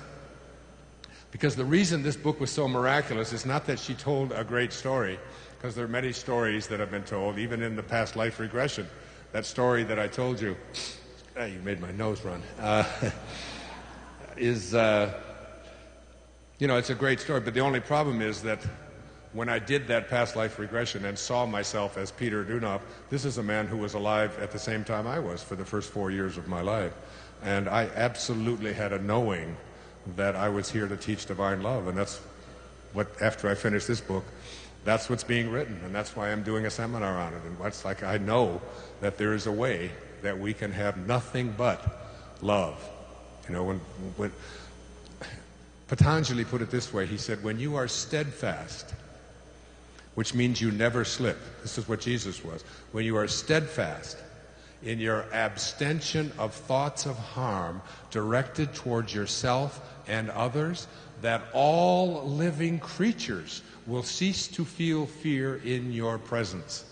because the reason this book was so miraculous is not that she told a great story, because there are many stories that have been told, even in the past life regression. That story that I told you, you made my nose run, is, it's a great story, but the only problem is that when I did that past life regression and saw myself as Peter Dunop, this is a man who was alive at the same time I was for the first 4 years of my life. And I absolutely had a knowing that I was here to teach divine love. And that's what, after I finish this book, that's what's being written. And that's why I'm doing a seminar on it. And it's like I know that there is a way that we can have nothing but love. When Patanjali put it this way, he said, when you are steadfast, which means you never slip. This is what Jesus was. When you are steadfast in your abstention of thoughts of harm directed towards yourself and others, that all living creatures will cease to feel fear in your presence.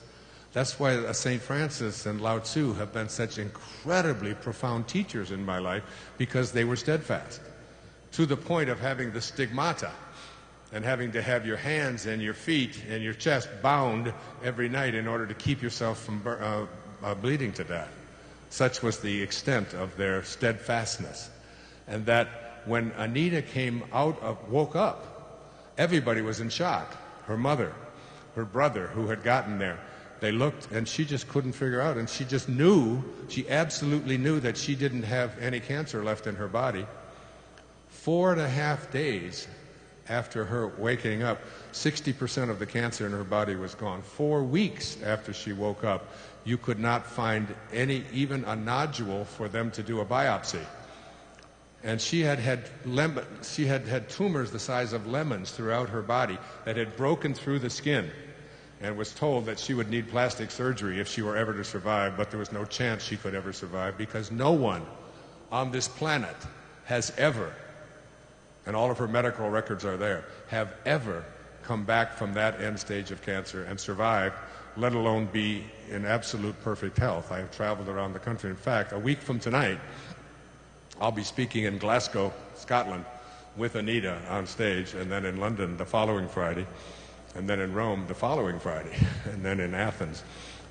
That's why St. Francis and Lao Tzu have been such incredibly profound teachers in my life, because they were steadfast, to the point of having the stigmata and having to have your hands and your feet and your chest bound every night in order to keep yourself from bleeding to death. Such was the extent of their steadfastness. And that when Anita woke up, everybody was in shock. Her mother, her brother who had gotten there, they looked and she just couldn't figure out, and she just knew, she absolutely knew that she didn't have any cancer left in her body. 4.5 days after her waking up, 60% of the cancer in her body was gone. 4 weeks after she woke up, you could not find even a nodule for them to do a biopsy. And she had tumors the size of lemons throughout her body that had broken through the skin, and was told that she would need plastic surgery if she were ever to survive, but there was no chance she could ever survive, because no one on this planet has ever, and all of her medical records are there, have ever come back from that end stage of cancer and survived, let alone be in absolute perfect health. I have traveled around the country. In fact, a week from tonight, I'll be speaking in Glasgow, Scotland, with Anita on stage, and then in London the following Friday, and then in Rome the following Friday, and then in Athens.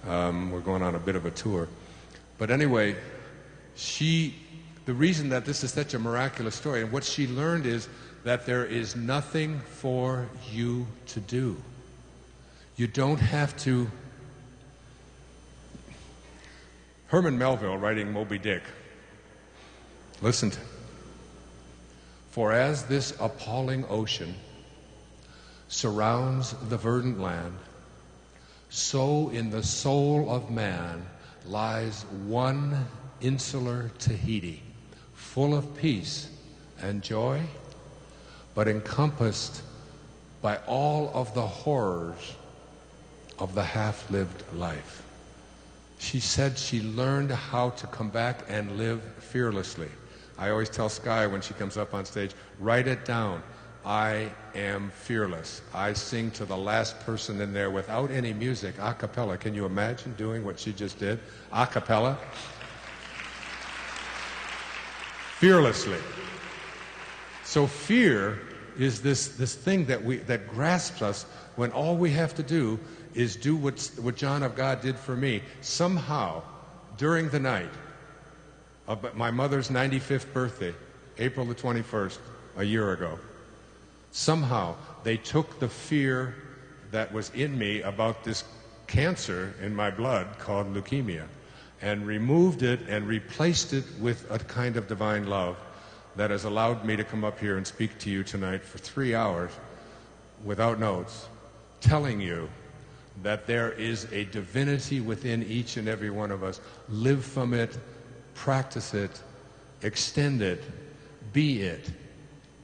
We're going on a bit of a tour. But anyway, the reason that this is such a miraculous story, and what she learned is that there is nothing for you to do. You don't have to. Herman Melville, writing Moby Dick, listen to, for as this appalling ocean surrounds the verdant land, so in the soul of man lies one insular Tahiti, full of peace and joy, but encompassed by all of the horrors of the half-lived life. She said she learned how to come back and live fearlessly. I always tell Sky when she comes up on stage, write it down. I am fearless. I sing to the last person in there without any music, a cappella. Can you imagine doing what she just did? A cappella. Fearlessly. So fear is this thing that grasps us when all we have to do is do what John of God did for me. Somehow, during the night of my mother's 95th birthday, April the 21st, a year ago, somehow they took the fear that was in me about this cancer in my blood called leukemia and removed it and replaced it with a kind of divine love that has allowed me to come up here and speak to you tonight for 3 hours without notes, telling you that there is a divinity within each and every one of us. Live from it, practice it, extend it, be it.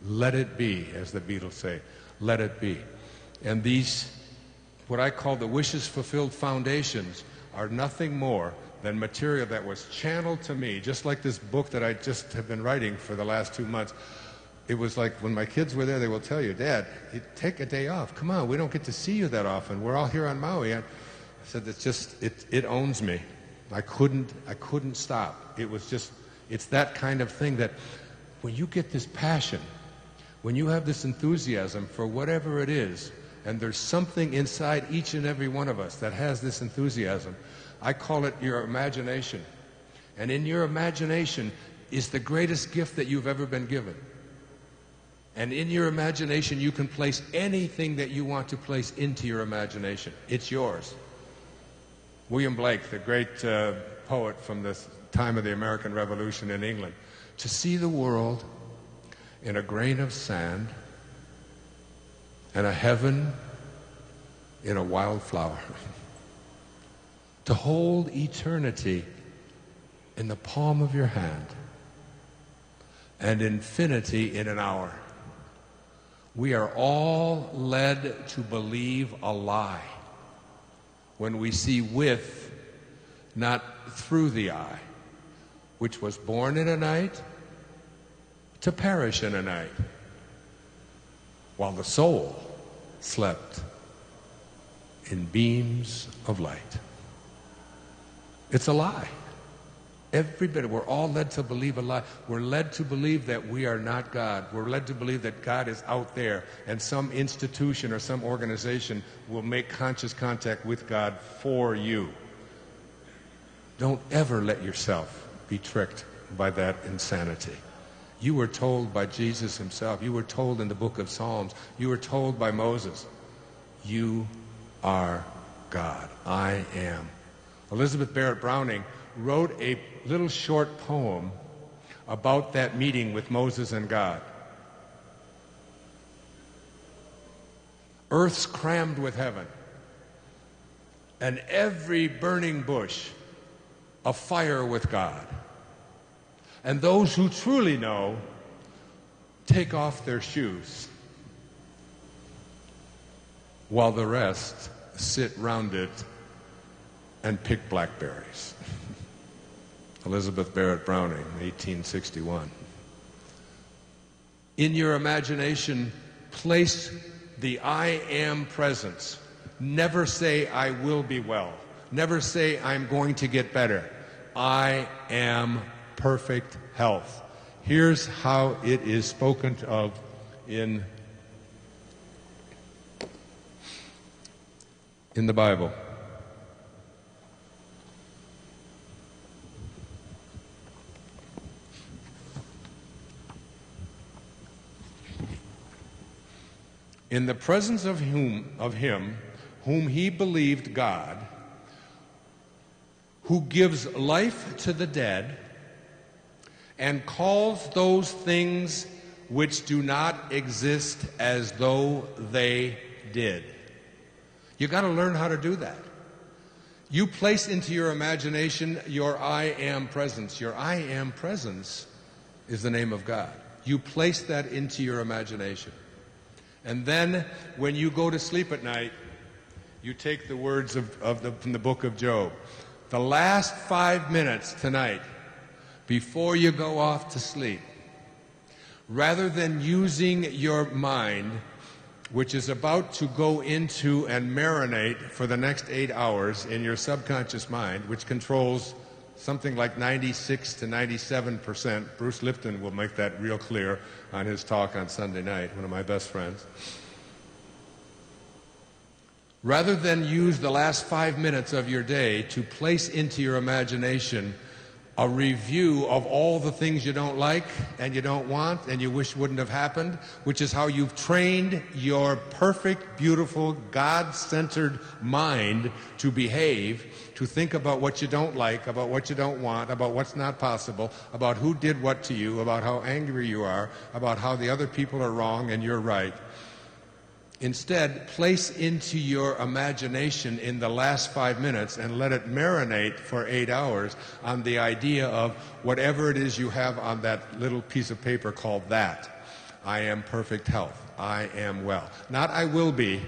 Let it be, as the Beatles say. Let it be. And these, what I call the wishes fulfilled foundations, are nothing more than material that was channeled to me, just like this book that I just have been writing for the last 2 months. It was like when my kids were there, they will tell you, Dad, take a day off. Come on, we don't get to see you that often. We're all here on Maui. I said, it owns me. I couldn't stop. It's that kind of thing that when you get this passion, when you have this enthusiasm for whatever it is, and there's something inside each and every one of us that has this enthusiasm, I call it your imagination. And in your imagination is the greatest gift that you've ever been given. And in your imagination, you can place anything that you want to place into your imagination. It's yours. William Blake, the great poet from the time of the American Revolution in England, to see the world in a grain of sand and a heaven in a wildflower. To hold eternity in the palm of your hand and infinity in an hour. We are all led to believe a lie when we see with, not through the eye, which was born in a night to perish in a night, while the soul slept in beams of light. It's a lie. Every bit. We're all led to believe a lie. We're led to believe that we are not God. We're led to believe that God is out there and some institution or some organization will make conscious contact with God for you. Don't ever let yourself be tricked by that insanity. You were told by Jesus himself. You were told in the book of Psalms. You were told by Moses. You are God. I am. Elizabeth Barrett Browning wrote a little short poem about that meeting with Moses and God. Earth's crammed with heaven, and every burning bush afire with God. And those who truly know take off their shoes, while the rest sit round it and pick blackberries. Elizabeth Barrett Browning, 1861. In your imagination, place the I am presence. Never say I will be well. Never say I'm going to get better. I am perfect health. Here's how it is spoken of in the Bible. in the presence of him whom he believed God, who gives life to the dead and calls those things which do not exist as though they did. You got to learn how to do that. You place into your imagination your I am presence. Your I am presence is the name of God. You place that into your imagination. And then when you go to sleep at night, you take the words from the book of Job. The last 5 minutes tonight, before you go off to sleep, rather than using your mind, which is about to go into and marinate for the next 8 hours in your subconscious mind, which controls something like 96 to 97%. Bruce Lipton will make that real clear on his talk on Sunday night, one of my best friends. Rather than use the last 5 minutes of your day to place into your imagination a review of all the things you don't like and you don't want and you wish wouldn't have happened, which is how you've trained your perfect, beautiful, God-centered mind to behave, to think about what you don't like, about what you don't want, about what's not possible, about who did what to you, about how angry you are, about how the other people are wrong and you're right. Instead, place into your imagination in the last 5 minutes and let it marinate for 8 hours on the idea of whatever it is you have on that little piece of paper called that. I am perfect health. I am well. Not I will be,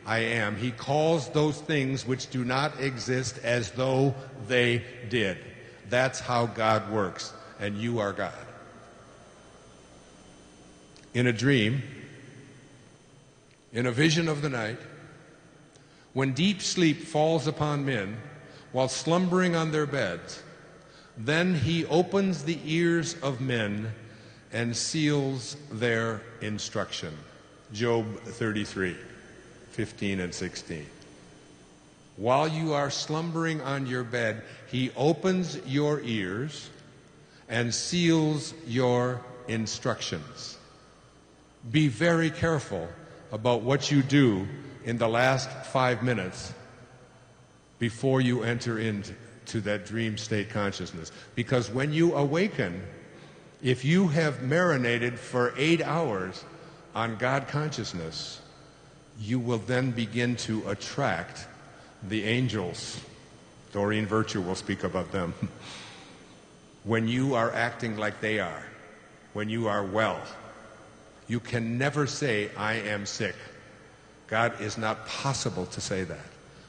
I am. He calls those things which do not exist as though they did. That's how God works, and you are God. In a dream, in a vision of the night, when deep sleep falls upon men while slumbering on their beds, then he opens the ears of men and seals their instruction. Job 33, 15 and 16. While you are slumbering on your bed, he opens your ears and seals your instructions. Be very careful about what you do in the last 5 minutes before you enter into that dream state consciousness. Because when you awaken, if you have marinated for 8 hours on God consciousness, you will then begin to attract the angels. Doreen Virtue will speak about them. When you are acting like they are, when you are well, you can never say, I am sick. God, is not possible to say that.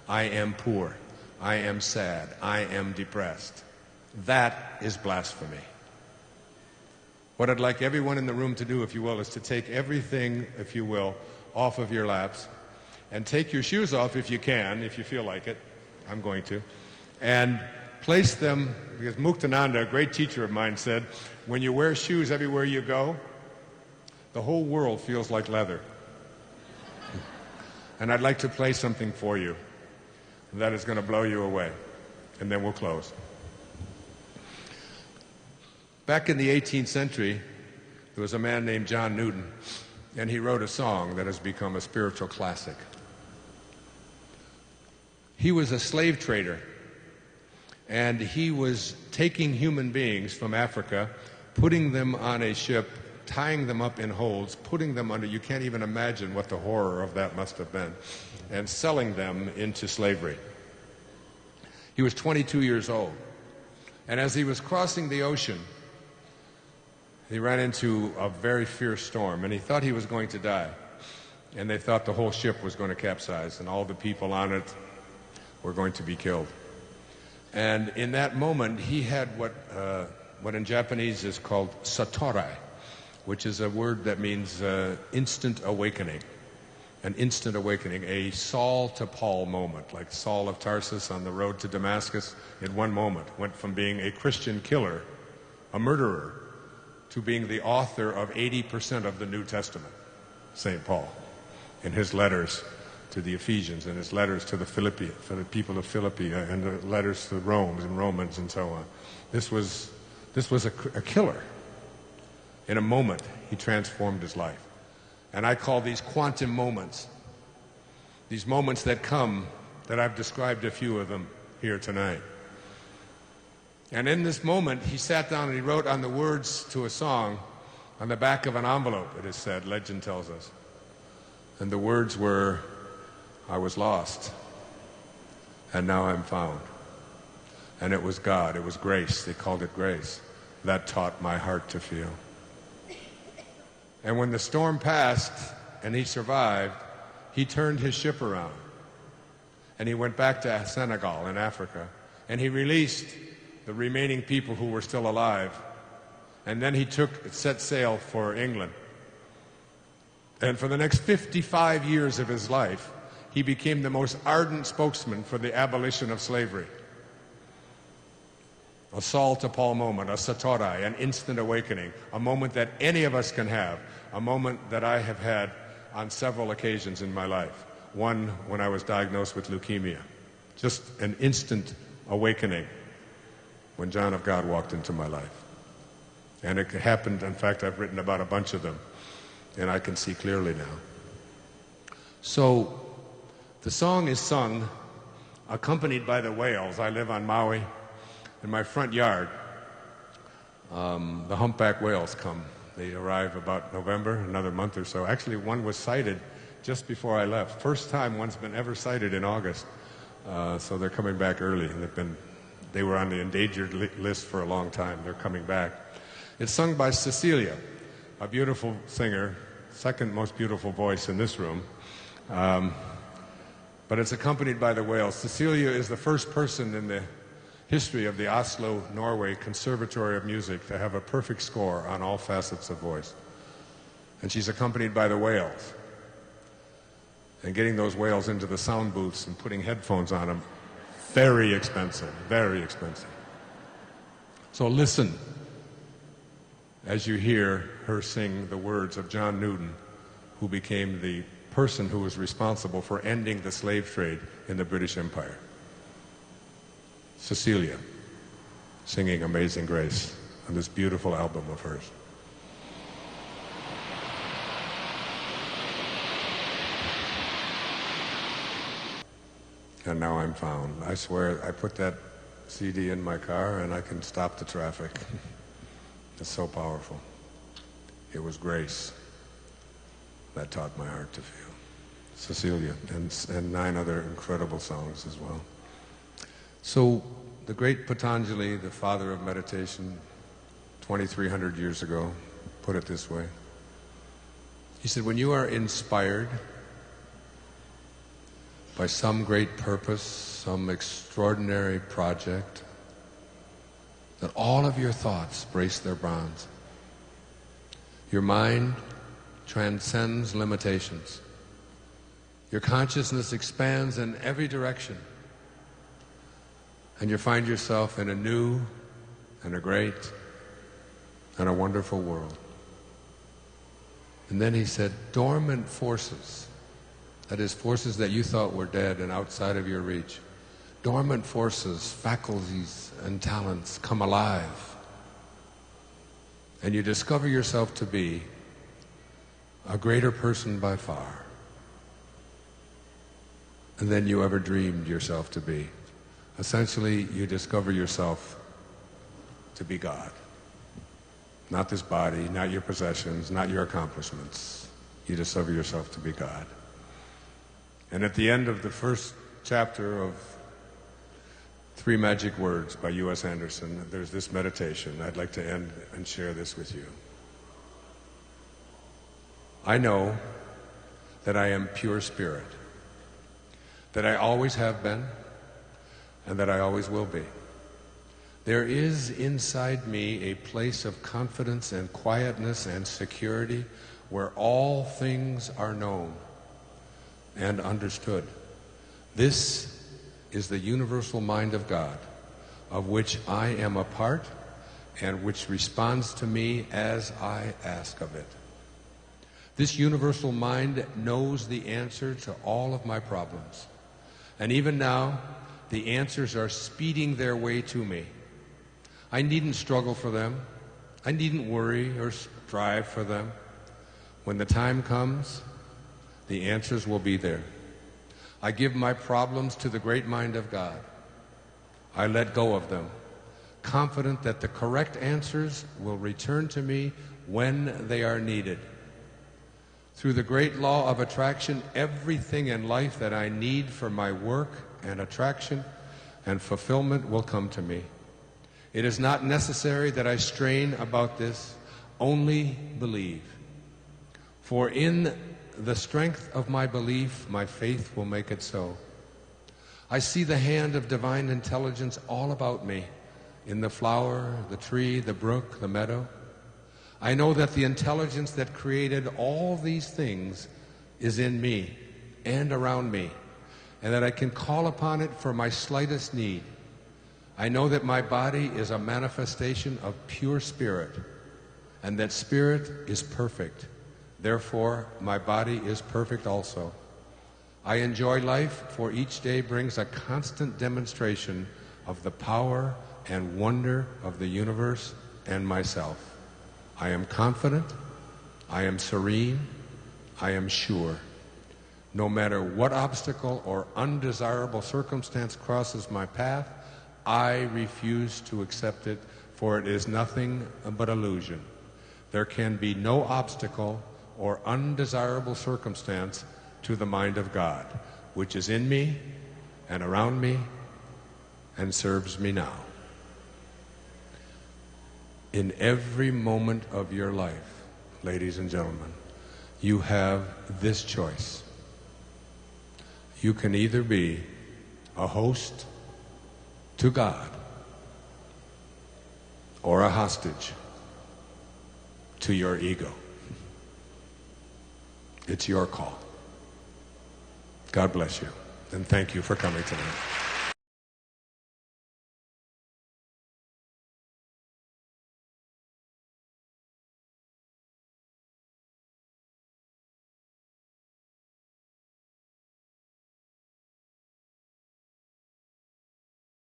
I am poor. I am sad. I am depressed. That is blasphemy. What I'd like everyone in the room to do, if you will, is to take everything, if you will, off of your laps and take your shoes off if you can, if you feel like it. I'm going to. And place them, because Muktananda, a great teacher of mine, said, when you wear shoes everywhere you go, the whole world feels like leather. And I'd like to play something for you that is going to blow you away. And then we'll close. Back in the 18th century, there was a man named John Newton, and he wrote a song that has become a spiritual classic. He was a slave trader, and he was taking human beings from Africa, putting them on a ship, tying them up in holds, putting them under, you can't even imagine what the horror of that must have been, and selling them into slavery. He was 22 years old. And as he was crossing the ocean, he ran into a very fierce storm, and he thought he was going to die. And they thought the whole ship was going to capsize, and all the people on it were going to be killed. And in that moment, he had what in Japanese is called satorai, which is a word that means instant awakening. An instant awakening, a Saul to Paul moment, like Saul of Tarsus on the road to Damascus. In one moment, went from being a Christian killer, a murderer, to being the author of 80% of the New Testament, St. Paul, in his letters to the Ephesians, and his letters to the people of Philippi, and the letters to Rome and Romans and so on. This was a killer. In a moment, he transformed his life. And I call these quantum moments. These moments that come, that I've described a few of them here tonight. And in this moment, he sat down and he wrote on the words to a song on the back of an envelope, it is said, legend tells us. And the words were, I was lost, and now I'm found. And it was God, it was grace, they called it grace, that taught my heart to feel. And when the storm passed and he survived, he turned his ship around. And he went back to Senegal in Africa. And he released the remaining people who were still alive. And then he set sail for England. And for the next 55 years of his life, he became the most ardent spokesman for the abolition of slavery. A Saul to Paul moment, a Satori, an instant awakening, a moment that any of us can have, a moment that I have had on several occasions in my life. One when I was diagnosed with leukemia. Just an instant awakening when John of God walked into my life. And it happened, in fact, I've written about a bunch of them, and I can see clearly now. So the song is sung accompanied by the whales. I live on Maui. In my front yard, the humpback whales come. They arrive about November, another month or so. Actually, one was sighted just before I left. First time one's been ever sighted in August. So they're coming back early. And they were on the endangered list for a long time. They're coming back. It's sung by Cecilia, a beautiful singer, second most beautiful voice in this room. But it's accompanied by the whales. Cecilia is the first person in the history of the Oslo, Norway Conservatory of Music to have a perfect score on all facets of voice. And she's accompanied by the whales. And getting those whales into the sound booths and putting headphones on them, very expensive, very expensive. So listen as you hear her sing the words of John Newton, who became the person who was responsible for ending the slave trade in the British Empire. Cecilia, singing Amazing Grace on this beautiful album of hers. And now I'm found. I swear I put that CD in my car and I can stop the traffic. It's so powerful. It was grace that taught my heart to feel. Cecilia, and 9 other incredible songs as well. So the great Patanjali, the father of meditation, 2,300 years ago, put it this way. He said, when you are inspired by some great purpose, some extraordinary project, that all of your thoughts brace their bonds. Your mind transcends limitations. Your consciousness expands in every direction. And you find yourself in a new and a great and a wonderful world. And then he said, dormant forces, that is, forces that you thought were dead and outside of your reach, dormant forces, faculties, and talents come alive. And you discover yourself to be a greater person by far than you ever dreamed yourself to be. Essentially, you discover yourself to be God. Not this body, not your possessions, not your accomplishments. You discover yourself to be God. And at the end of the first chapter of 3 Magic Words by U.S. Anderson, there's this meditation. I'd like to end and share this with you. I know that I am pure spirit, that I always have been, and that I always will be. There is inside me a place of confidence and quietness and security where all things are known and understood. This is the universal mind of God, of which I am a part and which responds to me as I ask of it. This universal mind knows the answer to all of my problems. And even now, the answers are speeding their way to me. I needn't struggle for them. I needn't worry or strive for them. When the time comes, the answers will be there. I give my problems to the great mind of God. I let go of them, confident that the correct answers will return to me when they are needed. Through the great law of attraction, everything in life that I need for my work and attraction and fulfillment will come to me. It is not necessary that I strain about this, only believe. For in the strength of my belief, my faith will make it so. I see the hand of divine intelligence all about me, in the flower, the tree, the brook, the meadow. I know that the intelligence that created all these things is in me and around me, and that I can call upon it for my slightest need. I know that my body is a manifestation of pure spirit, and that spirit is perfect. Therefore, my body is perfect also. I enjoy life, for each day brings a constant demonstration of the power and wonder of the universe and myself. I am confident, I am serene, I am sure. No matter what obstacle or undesirable circumstance crosses my path, I refuse to accept it, for it is nothing but illusion. There can be no obstacle or undesirable circumstance to the mind of God, which is in me and around me and serves me now. In every moment of your life, ladies and gentlemen, you have this choice. You can either be a host to God or a hostage to your ego. It's your call. God bless you, and thank you for coming tonight.